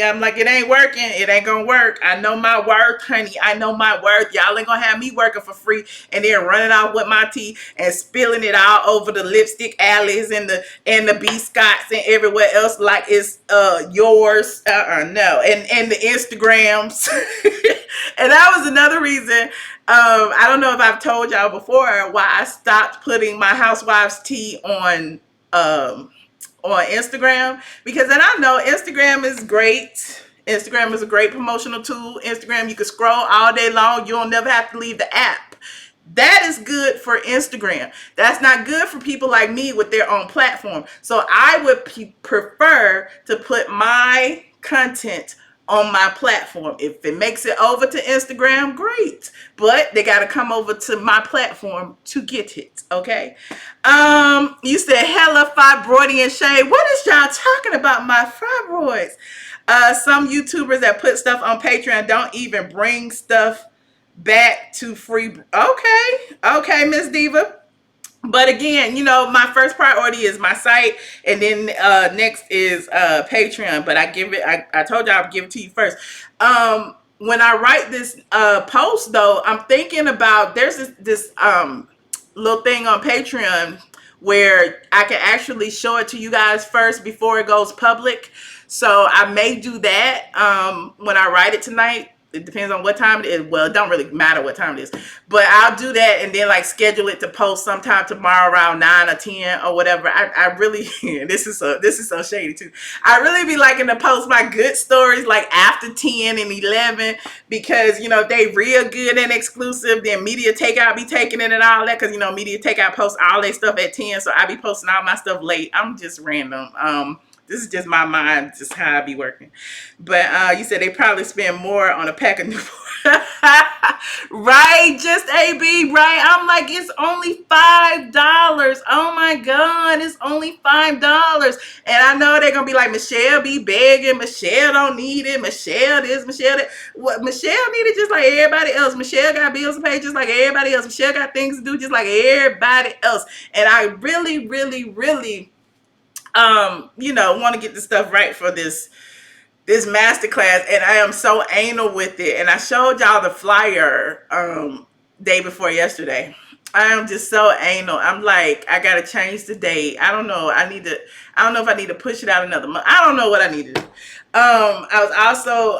I'm like, it ain't working. It ain't gonna work. I know my worth, honey. I know my worth. Y'all ain't gonna have me working for free and then running off with my tea and spilling it all over the lipstick alleys and the B Scotts and everywhere else like it's yours. No. And the Instagrams. And that was another reason. I don't know if I've told y'all before why I stopped putting my Housewives tea on Instagram, because then I know Instagram is great. Instagram is a great promotional tool. Instagram, you can scroll all day long. You'll never have to leave the app. That is good for Instagram. That's not good for people like me with their own platform. So I would prefer to put my content on my platform. If it makes it over to Instagram, great. But they got to come over to my platform to get it, okay? You said hella fibroidy and shade. What is y'all talking about, my fibroids? Some YouTubers that put stuff on Patreon don't even bring stuff back to free. Okay, Miss Diva. But again, you know, my first priority is my site, and then next is Patreon. But I told y'all I'll give it to you first. When I write this post, though, I'm thinking about there's this little thing on Patreon where I can actually show it to you guys first before it goes public. So I may do that when I write it tonight. It depends on what time it is. Well, it don't really matter what time it is. But I'll do that and then like schedule it to post sometime tomorrow around 9 or 10 or whatever. I really, this is so shady too. I really be liking to post my good stories like after 10 and 11 because, you know, they real good and exclusive. Then Media Takeout be taking it and all that because, you know, Media Takeout posts all their stuff at 10. So I be posting all my stuff late. I'm just random. This is just my mind, just how I be working. But you said they probably spend more on a pack of Newport. Right, just AB, right? I'm like, it's only $5. Oh my God, it's only $5. And I know they're going to be like, Michelle be begging. Michelle don't need it. Michelle this, Michelle that. What, Michelle need it just like everybody else. Michelle got bills to pay just like everybody else. Michelle got things to do just like everybody else. And I really, really, really you know, want to get the stuff right for this masterclass, and I am so anal with it. And I showed y'all the flyer day before yesterday. I am just so anal. I'm like, I gotta change the date. I don't know. I don't know if I need to push it out another month. I don't know what I need to do. I was also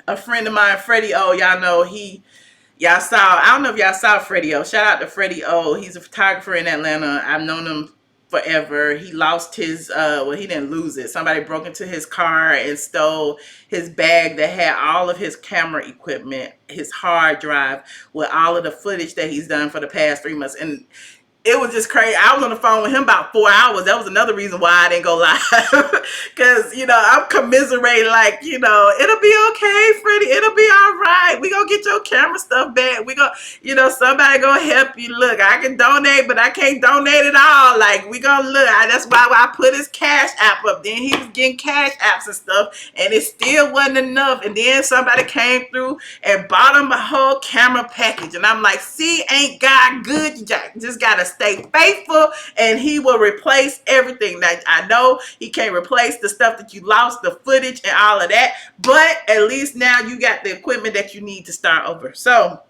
a friend of mine, Freddie O. Y'all know y'all saw. I don't know if y'all saw Freddie O. Shout out to Freddie O. He's a photographer in Atlanta. I've known him forever. He lost his well, he didn't lose it. Somebody broke into his car and stole his bag that had all of his camera equipment, his hard drive with all of the footage that he's done for the past 3 months. And it was just crazy. I was on the phone with him about 4 hours. That was another reason why I didn't go live. Because, I'm commiserating, like, it'll be okay, Freddie. It'll be all right. We gonna get your camera stuff back. We gonna, somebody gonna help you. Look, I can donate, but I can't donate it all. Like, we gonna look. That's why I put his cash app up. Then he was getting cash apps and stuff, and it still wasn't enough. And then somebody came through and bought him a whole camera package. And I'm like, see, ain't God good? You just gotta stay faithful, and he will replace everything. Now, I know he can't replace the stuff that you lost, the footage and all of that, but at least now you got the equipment that you need to start over. So,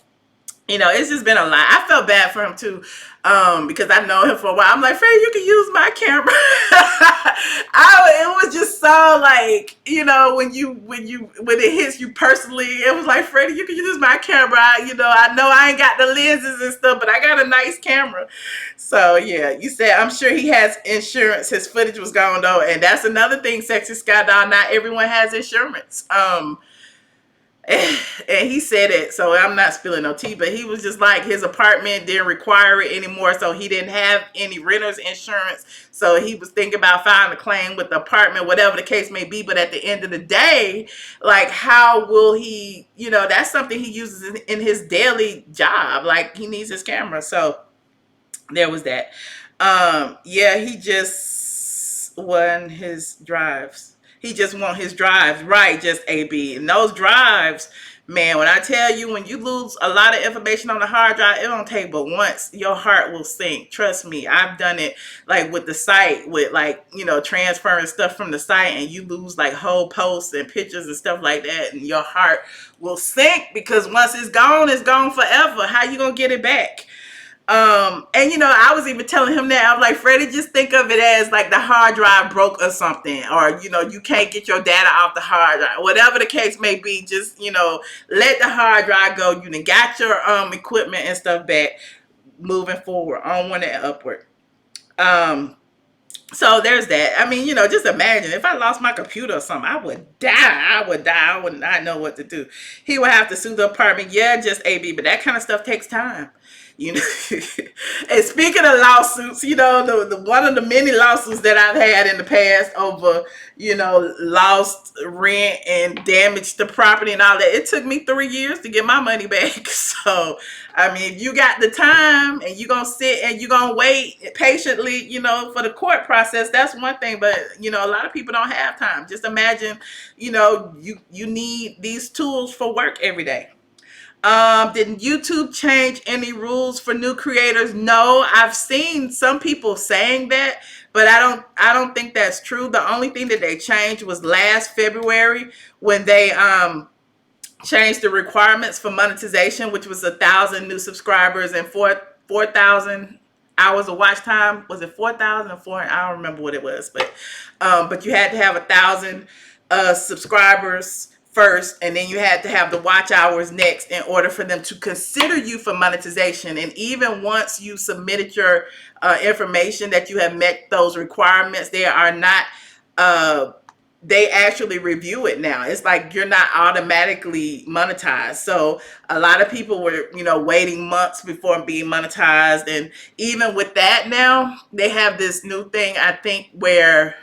it's just been a lot. I felt bad for him too, because I know him for a while. I'm like, Freddie, you can use my camera. It was just so like, when it hits you personally, it was like, Freddie, you can use my camera. I know I ain't got the lenses and stuff, but I got a nice camera. So yeah, you said, I'm sure he has insurance. His footage was gone though, and that's another thing, Sexy Sky Doll. Not everyone has insurance. And he said it, so I'm not spilling no tea, but he was just like, his apartment didn't require it anymore, so he didn't have any renter's insurance, so he was thinking about filing a claim with the apartment, whatever the case may be. But at the end of the day, like, how will he, that's something he uses in his daily job. Like, he needs his camera. So there was that. Yeah, he just won his drives. He just want his drives, right? Just AB. And those drives, man, when I tell you, when you lose a lot of information on the hard drive, it don't take but once. Your heart will sink. Trust me. I've done it, like, with the site, with, like, transferring stuff from the site, and you lose, like, whole posts and pictures and stuff like that, and your heart will sink, because once it's gone forever. How you gonna get it back? And I was even telling him that, I'm like, Freddie, just think of it as like the hard drive broke or something, or you can't get your data off the hard drive, whatever the case may be. Just let the hard drive go. You done got your equipment and stuff back. Moving forward, onward and upward. So there's that. I mean, just imagine if I lost my computer or something, I would die. I would not know what to do. He would have to sue the apartment. Yeah, just AB, but that kind of stuff takes time. And speaking of lawsuits, the one of the many lawsuits that I've had in the past over, lost rent and damage to property and all that, it took me 3 years to get my money back. So, I mean, if you got the time and you're going to sit and you're going to wait patiently, for the court process, that's one thing. But, a lot of people don't have time. Just imagine, you need these tools for work every day. Did YouTube change any rules for new creators? No, I've seen some people saying that, but I don't think that's true. The only thing that they changed was last February, when they changed the requirements for monetization, which was 1,000 new subscribers and 4,000 hours of watch time. Was it 4,000 or 4? I don't remember what it was, but you had to have 1,000 subscribers first, and then you had to have the watch hours next in order for them to consider you for monetization. And even once you submitted your information that you have met those requirements, they are not they actually review it now. It's like you're not automatically monetized. So a lot of people were, waiting months before being monetized. And even with that now, they have this new thing, I think, where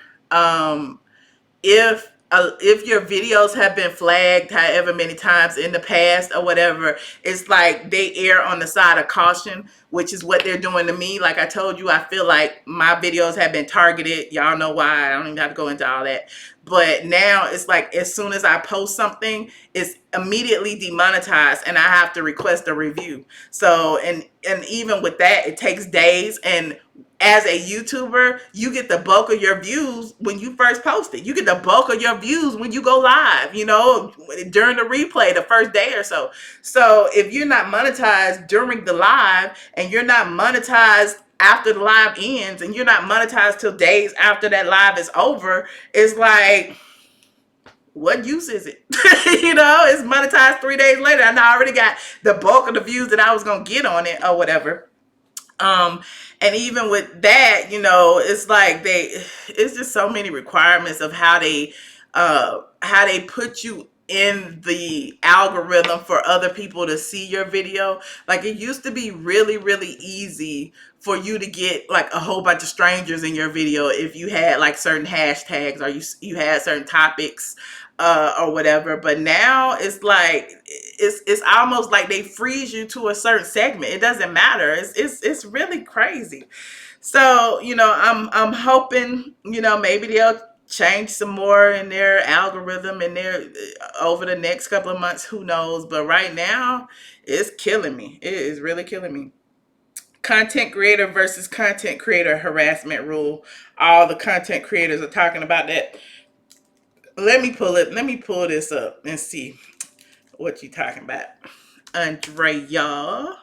if your videos have been flagged however many times in the past or whatever, it's like they err on the side of caution, which is what they're doing to me. Like I told you, I feel like my videos have been targeted. Y'all know why. I don't even have to go into all that. But now it's like, as soon as I post something, it's immediately demonetized and I have to request a review. So, and even with that, it takes days. And as a YouTuber, you get the bulk of your views when you first post it. You get the bulk of your views when you go live, during the replay, the first day or so. So if you're not monetized during the live, and you're not monetized after the live ends, and you're not monetized till days after that live is over, it's like, what use is it? It's monetized 3 days later, and I already got the bulk of the views that I was going to get on it or whatever. And even with that, it's like it's just so many requirements of how they put you in the algorithm for other people to see your video. Like, it used to be really, really easy for you to get like a whole bunch of strangers in your video if you had like certain hashtags or you had certain topics or whatever. But now it's like it's almost like they freeze you to a certain segment. It doesn't matter. It's really crazy. So, I'm hoping, maybe they'll change some more in their algorithm and their over the next couple of months. Who knows? But right now, it's killing me. It is really killing me. Content creator versus content creator harassment rule. All the content creators are talking about that. Let me pull this up and see what you're talking about. Andrea.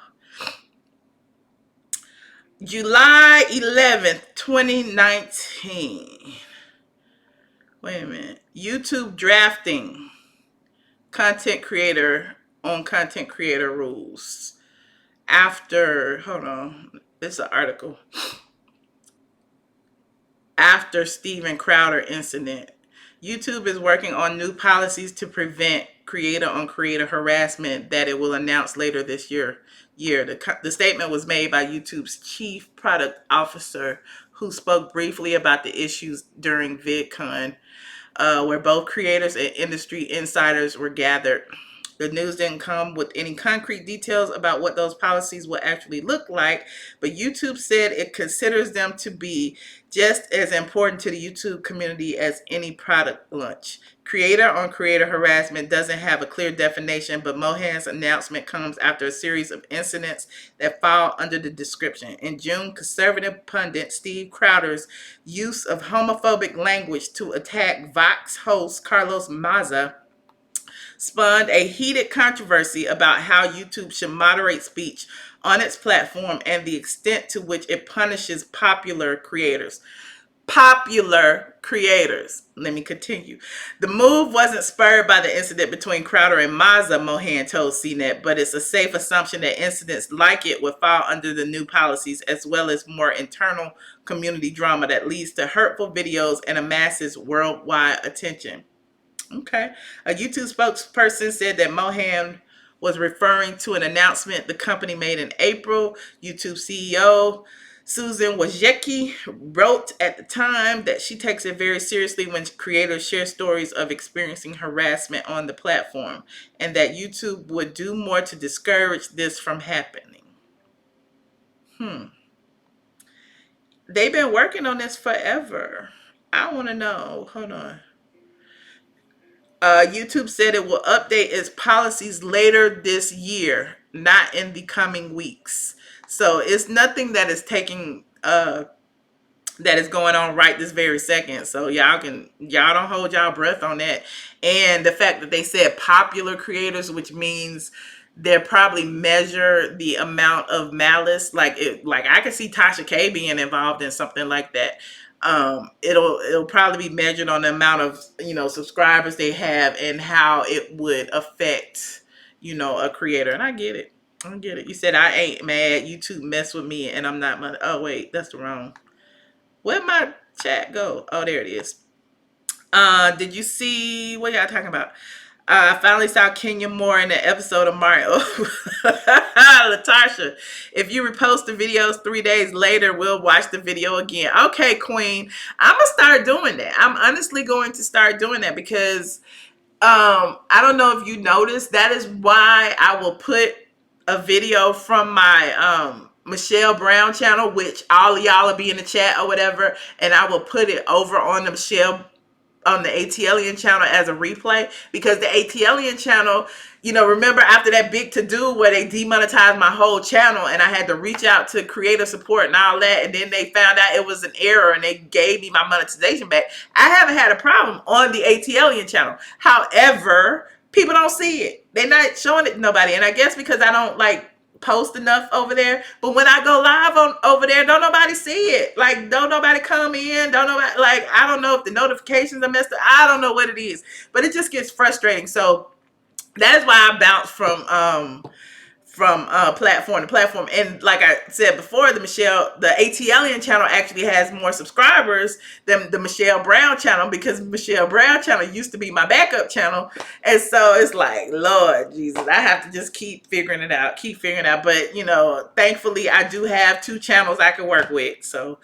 July 11th, 2019. Wait a minute. YouTube drafting content creator on content creator rules. Hold on. It's an article. After Steven Crowder incident, YouTube is working on new policies to prevent creator-on-creator harassment that it will announce later this year. The statement was made by YouTube's chief product officer, who spoke briefly about the issues during VidCon, where both creators and industry insiders were gathered. The news didn't come with any concrete details about what those policies will actually look like, but YouTube said it considers them to be just as important to the YouTube community as any product launch. Creator-on-creator harassment doesn't have a clear definition, but Mohan's announcement comes after a series of incidents that fall under the description. In June, conservative pundit Steve Crowder's use of homophobic language to attack Vox host Carlos Maza spawned a heated controversy about how YouTube should moderate speech on its platform and the extent to which it punishes popular creators. Let me continue. The move wasn't spurred by the incident between Crowder and Maza, Mohan told CNET, but it's a safe assumption that incidents like it would fall under the new policies, as well as more internal community drama that leads to hurtful videos and amasses worldwide attention. Okay. A YouTube spokesperson said that Mohan was referring to an announcement the company made in April. YouTube CEO Susan Wojcicki wrote at the time that she takes it very seriously when creators share stories of experiencing harassment on the platform, and that YouTube would do more to discourage this from happening. They've been working on this forever. I want to know. Hold on. YouTube said it will update its policies later this year, not in the coming weeks. So it's nothing that is taking that is going on right this very second. So y'all don't hold y'all breath on that. And the fact that they said popular creators, which means they'll probably measure the amount of malice. Like I could see Tasha K being involved in something like that. It'll probably be measured on the amount of subscribers they have and how it would affect a creator. And I get it. You said I ain't mad. YouTube mess with me and I'm not mad. Oh wait, that's the wrong. Where'd my chat go? Oh, there it is. Did you see what y'all talking about? I finally saw Kenya Moore in the episode of Mario. Latasha, if you repost the videos 3 days later, we'll watch the video again. Okay, Queen. I'm going to start doing that. I'm honestly going to start doing that because I don't know if you noticed. That is why I will put a video from my Michelle Brown channel, which all of y'all will be in the chat or whatever, and I will put it over on the ATLien channel as a replay, because the ATLien channel, remember after that big to-do where they demonetized my whole channel and I had to reach out to creator support and all that, and then they found out it was an error and they gave me my monetization back. I haven't had a problem on the ATLien channel. However, people don't see it. They're not showing it to nobody, and I guess because I don't post enough over there. But when I go live over there, don't nobody see it. Don't nobody come in. Don't nobody I don't know if the notifications are messed up. I don't know what it is, but it just gets frustrating. So that's why I bounced platform to platform. And like I said before, the ATLien channel actually has more subscribers than the Michelle Brown channel, because Michelle Brown channel used to be my backup channel. And so it's like, Lord Jesus, I have to just keep figuring it out. But, you know, thankfully I do have 2 channels I can work with. So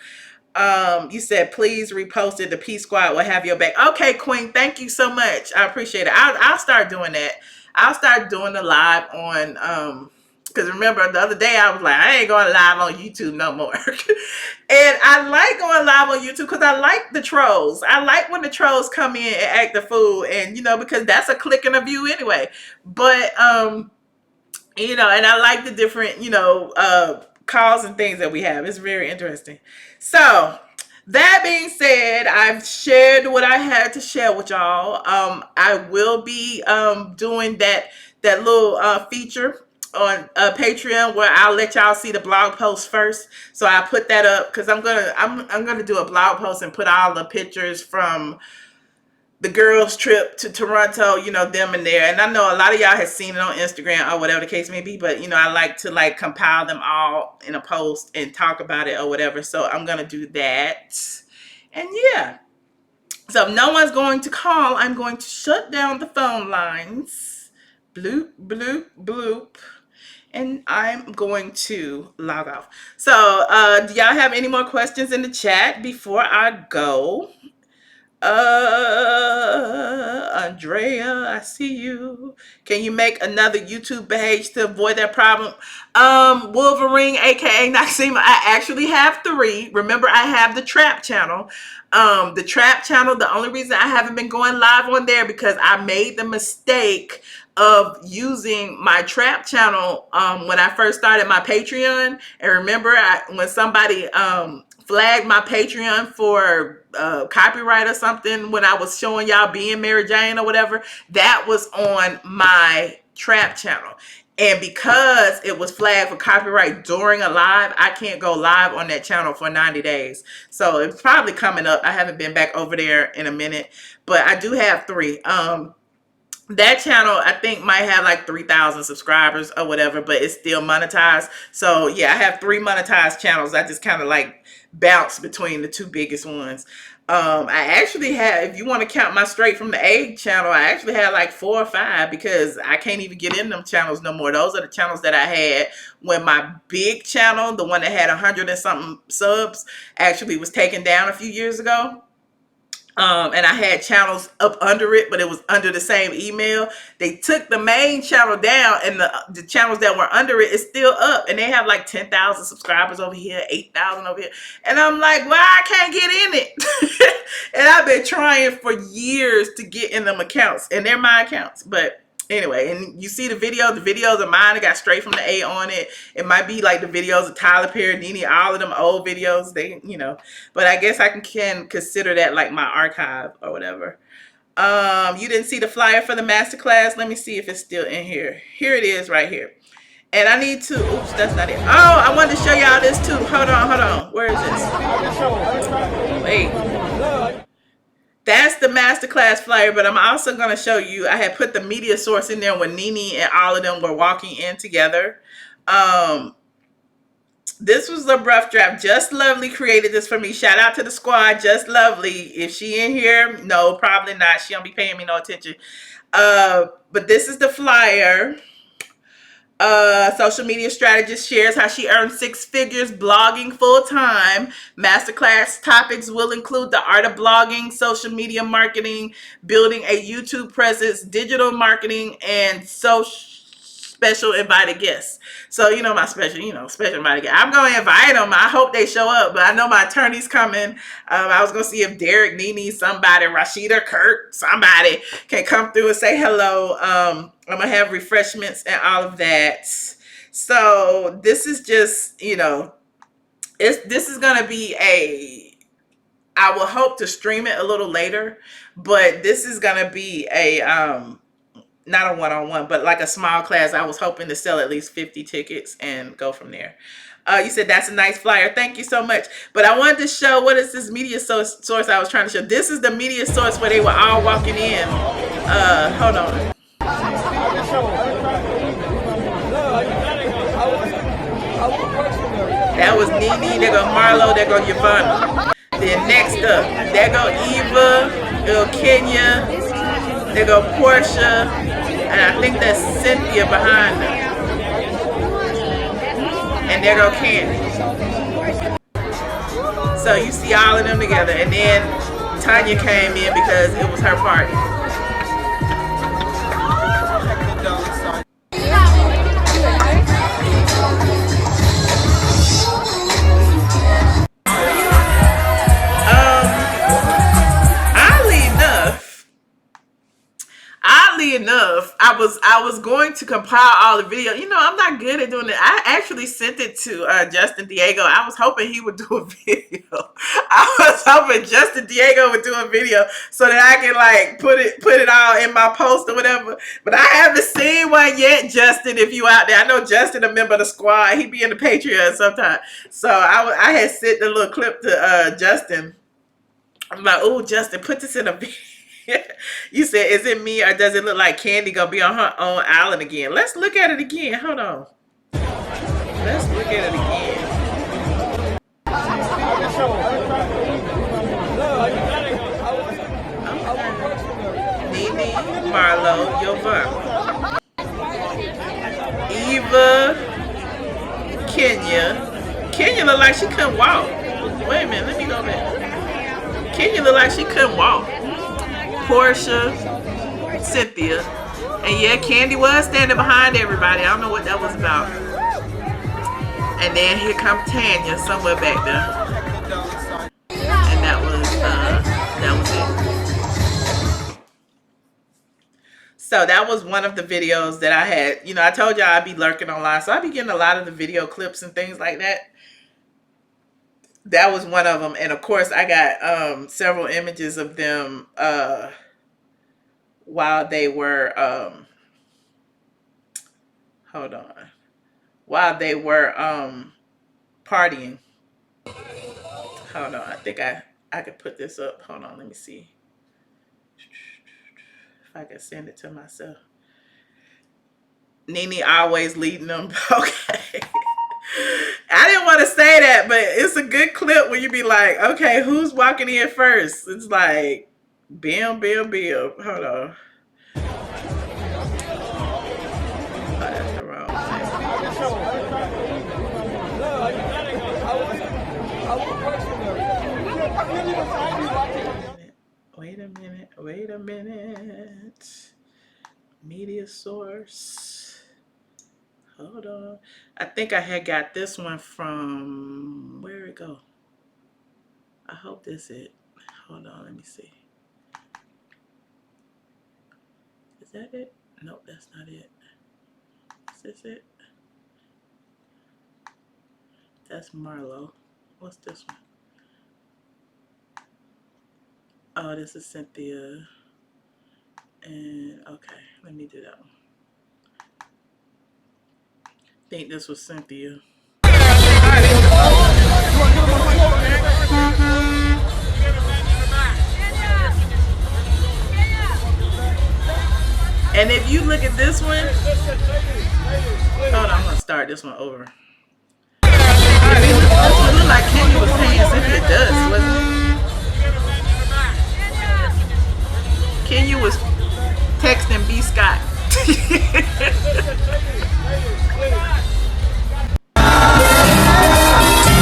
you said, please repost it. The P Squad will have your back. Okay, Queen, thank you so much. I appreciate it. I'll start doing that. I'll start doing the live on, because remember the other day I was like, I ain't going live on YouTube no more. And I like going live on YouTube because I like the trolls. I like when the trolls come in and act the fool, and, you know, because that's a click and a view anyway. But, you know, and I like the different, you know, calls and things that we have. It's very interesting. So that being said, I've shared what I had to share with y'all. I will be doing that little feature on Patreon where I'll let y'all see the blog post first. So I put that up because I'm gonna do a blog post and put all the pictures from the girls' trip to Toronto, you know, them in there. And I know a lot of y'all have seen it on Instagram or whatever the case may be, but, you know, I like to like compile them all in a post and talk about it or whatever. So I'm going to do that. And yeah. So if no one's going to call, I'm going to shut down the phone lines. Bloop, bloop, bloop. And I'm going to log off. So do y'all have any more questions in the chat before I go? Andrea, I see you. Can you make another YouTube page to avoid that problem? Wolverine, aka Noxima, I actually have 3. Remember, I have the Trap channel. The Trap channel, the only reason I haven't been going live on there because I made the mistake of using my Trap channel when I first started my Patreon. And remember, when somebody flagged my Patreon for copyright or something when I was showing y'all being Mary Jane or whatever, that was on my Trap channel. And because it was flagged for copyright during a live, I can't go live on that channel for 90 days. So it's probably coming up. I haven't been back over there in a minute, but I do have 3. That channel, I think, might have like 3,000 subscribers or whatever, but it's still monetized. So yeah, I have 3 monetized channels. I just kind of like bounce between the 2 biggest ones. I actually have, if you want to count my Straight from the A channel, I actually had like 4 or 5 because I can't even get in them channels no more. Those are the channels that I had when my big channel, the one that had 100 and something subs, actually was taken down a few years ago. And I had channels up under it, but it was under the same email. They took the main channel down, and the channels that were under it is still up, and they have like 10,000 subscribers over here, 8,000 over here. And I'm like, why I can't get in it? And I've been trying for years to get in them accounts, and they're my accounts. But anyway, and you see the videos are mine. I got Straight from the A on it. It might be like the videos of Tyler Perry, Nene, all of them old videos. They, you know, but I guess I can consider that like my archive or whatever. You didn't see the flyer for the masterclass? Let me see if it's still in here. Here it is right here. And I need to, oops, that's not it. Oh, I wanted to show y'all this too. Hold on. Where is this? Wait. That's the masterclass flyer, but I'm also going to show you, I had put the media source in there when Nene and all of them were walking in together. This was the rough draft. Just Lovely created this for me. Shout out to the squad, Just Lovely. If she in here, no, probably not. She don't be paying me no attention. But this is the flyer. Social media strategist shares how she earned 6 figures blogging full-time. Masterclass topics will include the art of blogging, social media marketing, building a YouTube presence, digital marketing, and special invited guests. So, you know, my special invited guest. I'm going to invite them. I hope they show up, but I know my attorney's coming. I was going to see if Derek, Nene, somebody, Rashida, Kirk, somebody can come through and say hello. I'm going to have refreshments and all of that. So this is just, you know, this is going to be I will hope to stream it a little later, but this is going to be not a one-on-one, but like a small class. I was hoping to sell at least 50 tickets and go from there. You said that's a nice flyer. Thank you so much. But I wanted to show, what is this media source I was trying to show? This is the media source where they were all walking in. Hold on. That was Nene. There go Marlo. There go Yvonne. Then next up, there go Eva. There go Kenya. There go Porsha. And I think that's Cynthia behind them. And there go Kandi. So you see all of them together. And then Tanya came in because it was her party. Oddly enough, I was going to compile all the video. You know, I'm not good at doing it. I actually sent it to Justin Diego. I was hoping he would do a video. I was hoping Justin Diego would do a video so that I can like put it all in my post or whatever. But I haven't seen one yet, Justin. If you out there, I know Justin, a member of the squad. He be in the Patreon sometime. So I had sent the little clip to Justin. I'm like, oh, Justin, put this in a video. You said, is it me or does it look like Kandi gonna be on her own island again? Let's look at it again. Hold on. Let's look at it again. Nene, Marlo, Yvonne, Eva, Kenya. Kenya looked like she couldn't walk. Wait a minute, let me go back. Kenya looked like she couldn't walk. Porsha, Cynthia, and yeah, Kandi was standing behind everybody. I don't know what that was about. And then here comes Tanya somewhere back there, and that was it. So that was one of the videos that I had. You know, I told y'all I'd be lurking online, so I'd be getting a lot of the video clips and things like that. That was one of them. And of course, I got several images of them while they were, hold on, while they were partying. Hold on, I think I could put this up. Hold on, let me see. If I could send it to myself. Nene always leading them. Okay. I didn't want to say that, but it's a good clip when you be like, okay, who's walking in first? It's like, bam, bam, bam. Hold on. Oh, that's the wrong thing. Wait a minute. Media source. Hold on. I think I had got this one from, where it go? I hope this is it. Hold on, let me see. Is that it? Nope, that's not it. Is this it? That's Marlo. What's this one? Oh, this is Cynthia. And okay, let me do that one. I think this was Cynthia. And if you look at this one, hold on, I'm gonna start this one over. It looked like Kanye was paying Cynthia dust, wasn't it? Kenya was texting B. Scott.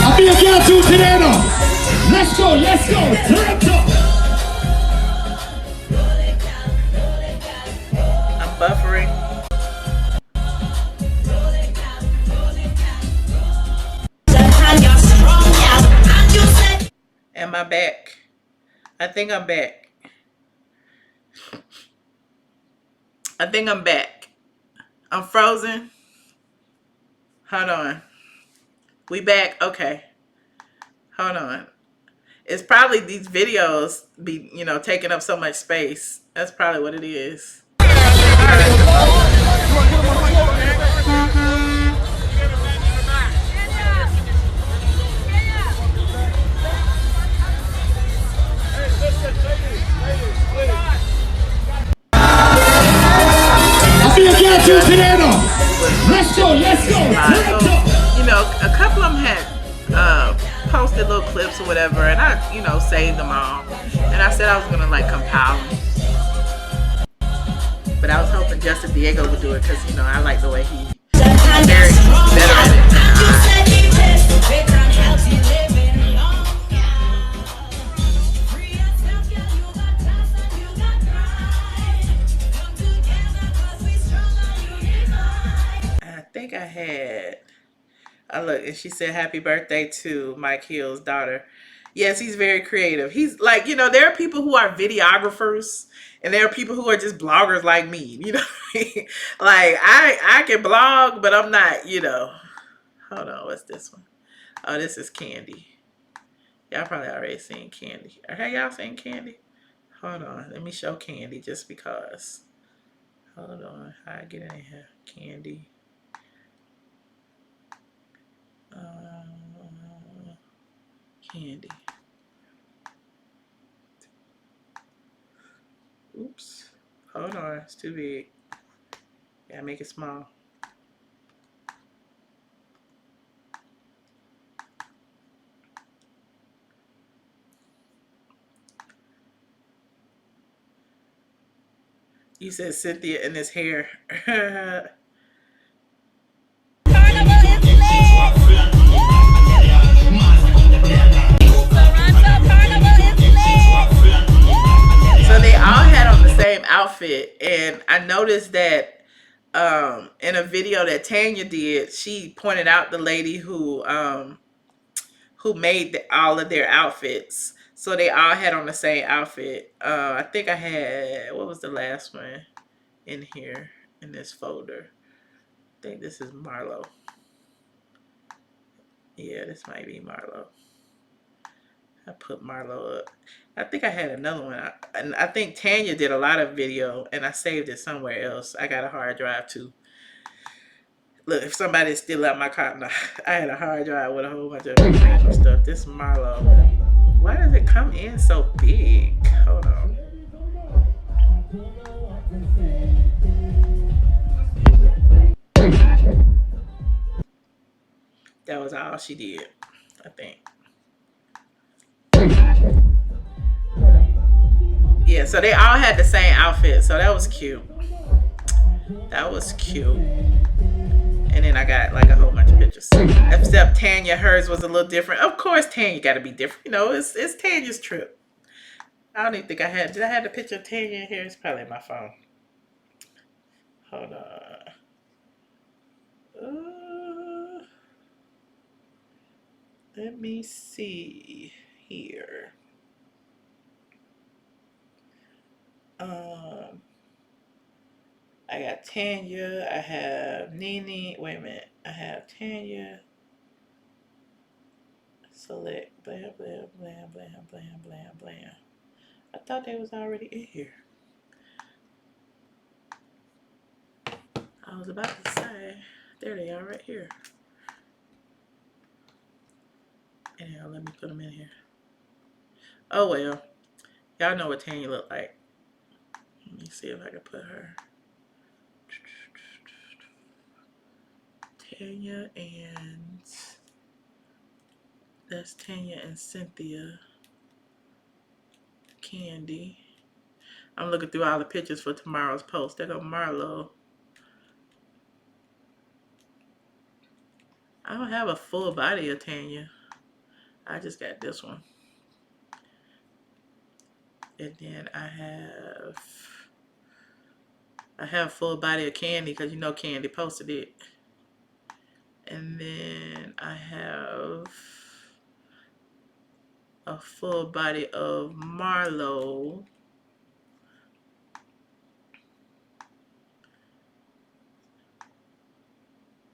I'll be a girl too today now. Let's go. I'm buffering. Am I back? I think I'm back. I'm frozen. Hold on. We back? Okay. Hold on. It's probably these videos be, you know, taking up so much space. That's probably what it is. Let's go. You know, a couple of them had posted little clips or whatever, and I, saved them all. And I said I was gonna like compile them, but I was hoping Justin Diego would do it because I like the way he's better at it than I. I think I had. I look, and she said happy birthday to Mike Hill's daughter. Yes, he's very creative. He's like, there are people who are videographers and there are people who are just bloggers like me. Like I can blog, but I'm not, Hold on, what's this one? Oh, this is Kandi. Y'all probably already seen Kandi. Have y'all seen Kandi? Hold on, let me show Kandi just because. Hold on, how I get in here? Kandi. Kandi. Oops. Hold on, it's too big. Gotta make it small. You said Cynthia and his hair. So they all had on the same outfit, and I noticed that in a video that Tanya did, she pointed out the lady who made all of their outfits. So they all had on the same outfit. I think I had, what was the last one in here in this folder? I think this is Marlo. Yeah, this might be Marlo. I put Marlo up. I think I had another one. And I think Tanya did a lot of video, and I saved it somewhere else. I got a hard drive too. Look, if somebody's still at my car, no, I had a hard drive with a whole bunch of random stuff. This is Marlo. Why does it come in so big? Hold on. That was all she did, I think. Yeah, so they all had the same outfit, so that was cute. That was cute. And then I got like a whole bunch of pictures. Except Tanya, hers was a little different. Of course, Tanya got to be different. It's Tanya's trip. I don't even think I had. Did I have the picture of Tanya in here? It's probably in my phone. Hold on. Let me see here. I got Tanya. I have Nene. Wait a minute. I have Tanya. Select. Blam, blam, blam, blam, blam, blam, blam. I thought they was already in here. I was about to say. There they are right here. Anyhow, let me put them in here. Oh, well. Y'all know what Tanya look like. Let me see if I can put her. Tanya and... That's Tanya and Cynthia. Kandi. I'm looking through all the pictures for tomorrow's post. There go Marlo. I don't have a full body of Tanya. I just got this one. And then I have full body of Kandi because Kandi posted it. And then I have a full body of Marlo.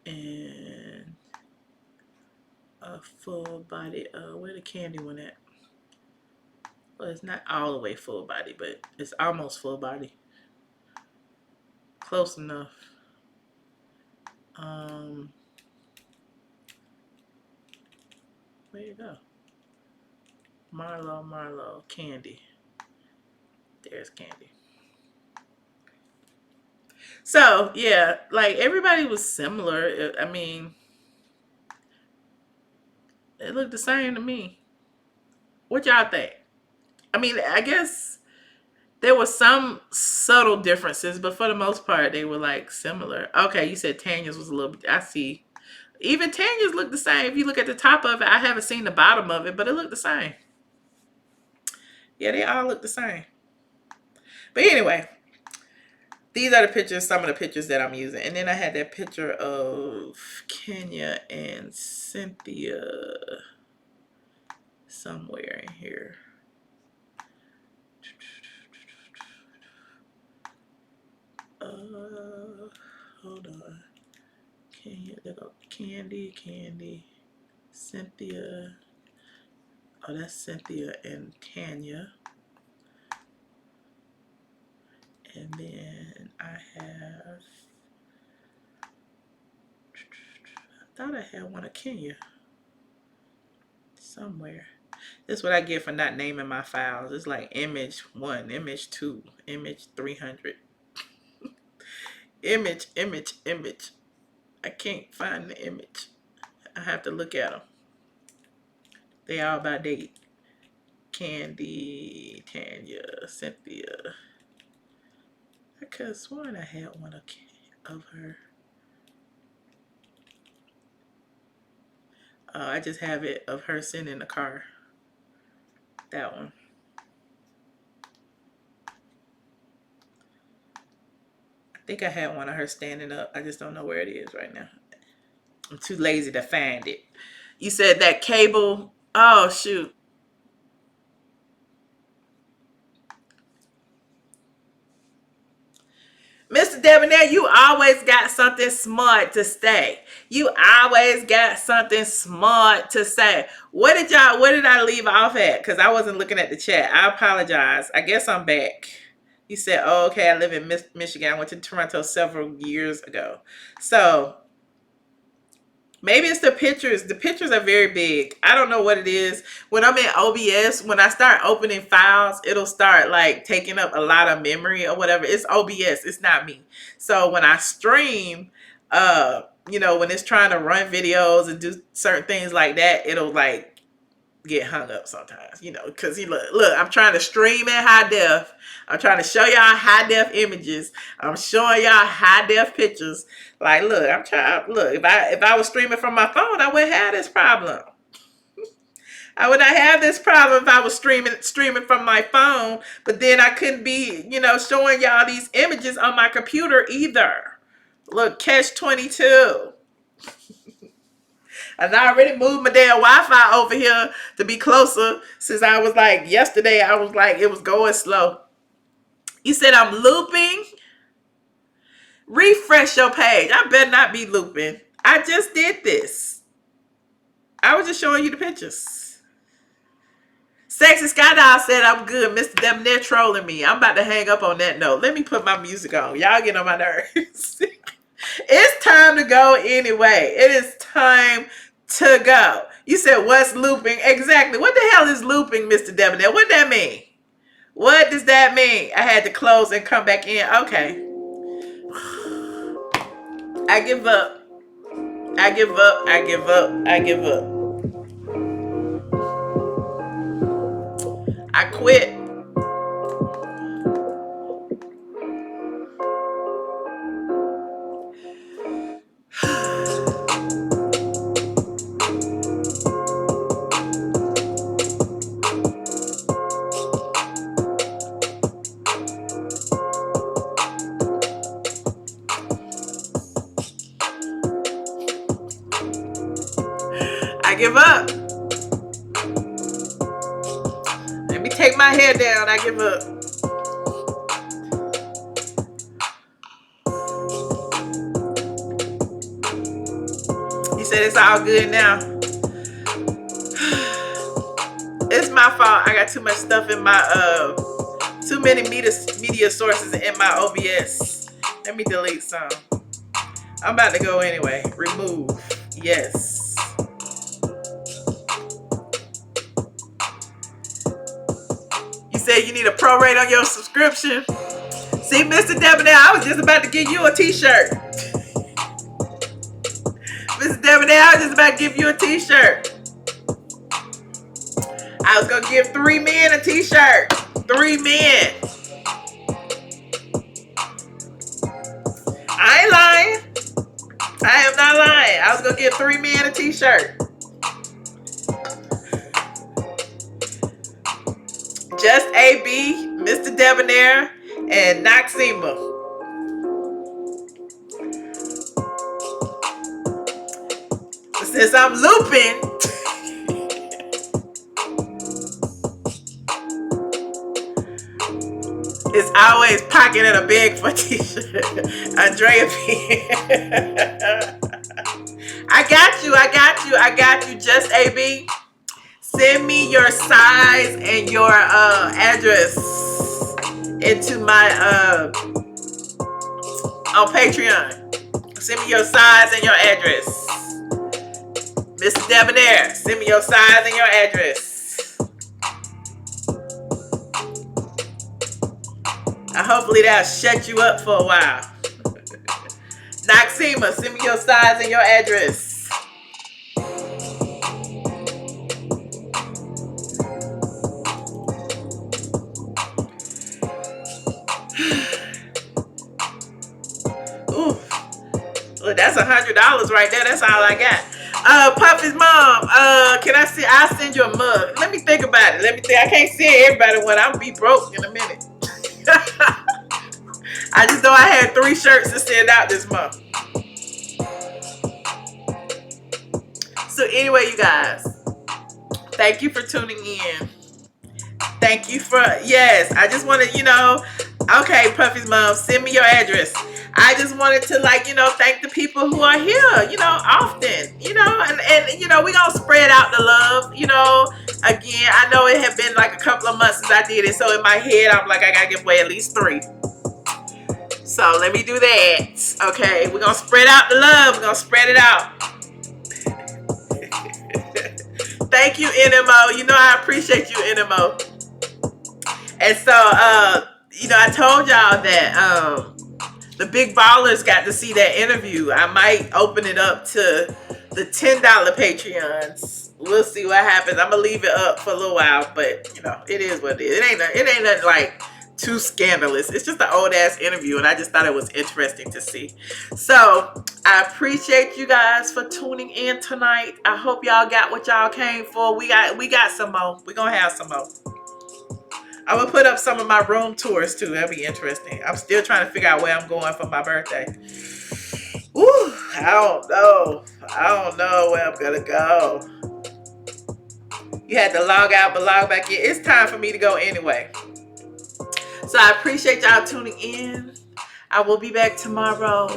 And a full body of, where the Kandi one at? Well, it's not all the way full body, but it's almost full body. Close enough. Where you go? Marlo, Kandi. There's Kandi. So, yeah, like everybody was similar. I mean, It looked the same to me. What y'all think? I mean, I guess there were some subtle differences, but for the most part, they were like similar. Okay, you said Tanya's was a little bit. I see. Even Tanya's looked the same. If you look at the top of it, I haven't seen the bottom of it, but it looked the same. Yeah, they all look the same. But anyway, these are the pictures, some of the pictures that I'm using. And then I had that picture of Kenya and Cynthia somewhere in here. Hold on. Kenya, there go Kandi, Cynthia. Oh, that's Cynthia and Tanya. And then I thought I had one of Kenya somewhere. This is what I get for not naming my files. It's like image 1, image 2, image 300. Image. I can't find the image. I have to look at them. They all by date. Kandi, Tanya, Cynthia. I could have sworn I had one of her. I just have it of her sitting in the car. That one. I think I had one of her standing up. I just don't know where it is right now. I'm too lazy to find it. You said that cable. Oh, shoot. Mr. Debonair, you always got something smart to say. You always got something smart to say. What did I leave off at? Because I wasn't looking at the chat. I apologize. I guess I'm back. You said, oh, okay, I live in Michigan. I went to Toronto several years ago. So maybe it's the pictures. The pictures are very big. I don't know what it is. When I'm in OBS, when I start opening files, it'll start like taking up a lot of memory or whatever. It's OBS. It's not me. So when I stream, you know, when it's trying to run videos and do certain things like that, it'll like get hung up sometimes, you know, because you look, I'm trying to stream in high def. I'm trying to show y'all high def images. I'm showing y'all high def pictures. Like, look, if I was streaming from my phone, I wouldn't have this problem. I would not have this problem if I was streaming from my phone, but then I couldn't be, you know, showing y'all these images on my computer either. Look, catch 22. And I already moved my damn Wi-Fi over here to be closer since I was like, yesterday I was like, it was going slow. You said I'm looping? Refresh your page. I better not be looping. I just did this. I was just showing you the pictures. Sexy Skydive said I'm good. Mr. Debonair trolling me. I'm about to hang up on that note. Let me put my music on. Y'all get on my nerves. It's time to go anyway. It is time to go. You said what's looping? Exactly. What the hell is looping, Mr. Debonair? What does that mean? What does that mean? I had to close and come back in. Okay. I give up. I give up. I give up. I give up. I quit. I give up. Let me take my hair down. I give up. You said it's all good now. It's my fault. I got too much stuff in my too many media sources in my OBS. Let me delete some. I'm about to go anyway. Remove. Yes. You said you need a prorate on your subscription. See, Mr. Debonair, I was just about to give you a t-shirt. Mr. Debonair, I was just about to give you a t-shirt. I was gonna give 3 men a t-shirt. 3 men. I ain't lying. I am not lying. I was gonna give 3 men a t-shirt. Just AB, Mr. Debonair, and Noxema. Since I'm looping, it's always pocketing a bag for t-shirt. Andrea P. I got you. Just AB. Send me your size and your address into my on Patreon. Send me your size and your address. Mr. Debonair, send me your size and your address. Hopefully that'll shut you up for a while. Noxema, send me your size and your address. Ooh, look, that's $100 right there. That's all I got. Puffy's mom, can I see? I'll send you a mug. Let me think about it. Let me think. I can't send everybody one. I'll be broke in a minute. I just know I had 3 shirts to send out this month. So anyway, you guys, thank you for tuning in. Thank you for, yes, I just wanted, okay, Puffy's mom, send me your address. I just wanted to, thank the people who are here, often, and we gonna spread out the love, again, I know it had been like a couple of months since I did it, so in my head, I'm like, I gotta give away at least 3. So let me do that, okay? We're gonna spread out the love, we're gonna spread it out. Thank you, NMO, I appreciate you, NMO. And so, I told y'all that, the big ballers got to see that interview. I might open it up to the $10 Patreons. We'll see what happens. I'm gonna leave it up for a little while, but it is what it is. It ain't nothing like too scandalous. It's just an old ass interview, and I just thought it was interesting to see. So I appreciate you guys for tuning in tonight. I hope y'all got what y'all came for. We got some more. We're gonna have some more. I'm gonna put up some of my room tours too. That'll be interesting. I'm still trying to figure out where I'm going for my birthday. Ooh, I don't know where I'm gonna go. You had to log out but log back in. It's time for me to go anyway. So I appreciate y'all tuning in. I will be back tomorrow.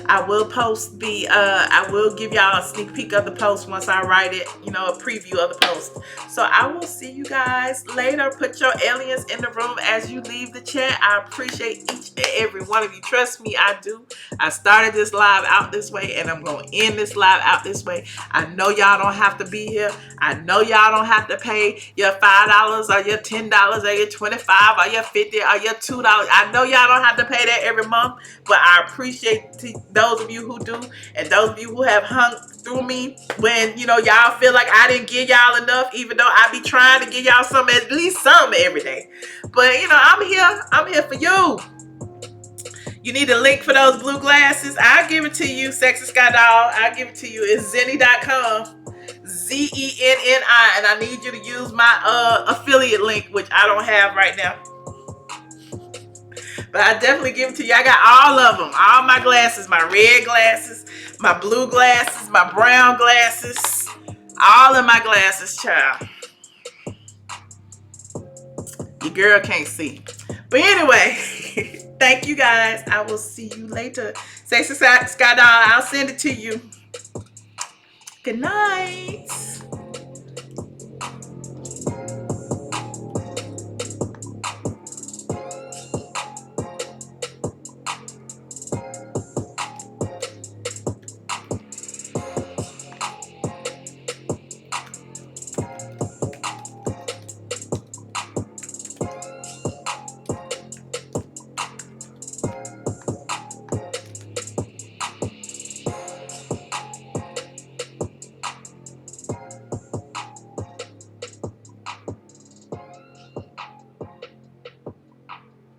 I will post I will give y'all a sneak peek of the post once I write it, a preview of the post. So I will see you guys later. Put your aliens in the room as you leave the chat. I appreciate each and every one of you. Trust me, I do. I started this live out this way, and I'm going to end this live out this way. I know y'all don't have to be here. I know y'all don't have to pay your $5 or your $10 or your $25 or your $50 or your $2. I know y'all don't have to pay that every month, but I appreciate those of you who do, and those of you who have hung through me when y'all feel like I didn't give y'all enough, even though I be trying to give y'all at least some every day. But I'm here for you. You need a link for those blue glasses? I'll give it to you, Sexy Sky Doll. I'll give it to you. It's zenny.com. ZENNI, and I need you to use my affiliate link, which I don't have right now. But I definitely give it to you. I got all of them. All my glasses. My red glasses. My blue glasses. My brown glasses. All of my glasses, child. Your girl can't see. But anyway, thank you guys. I will see you later. Sexy Sky Doll, I'll send it to you. Good night.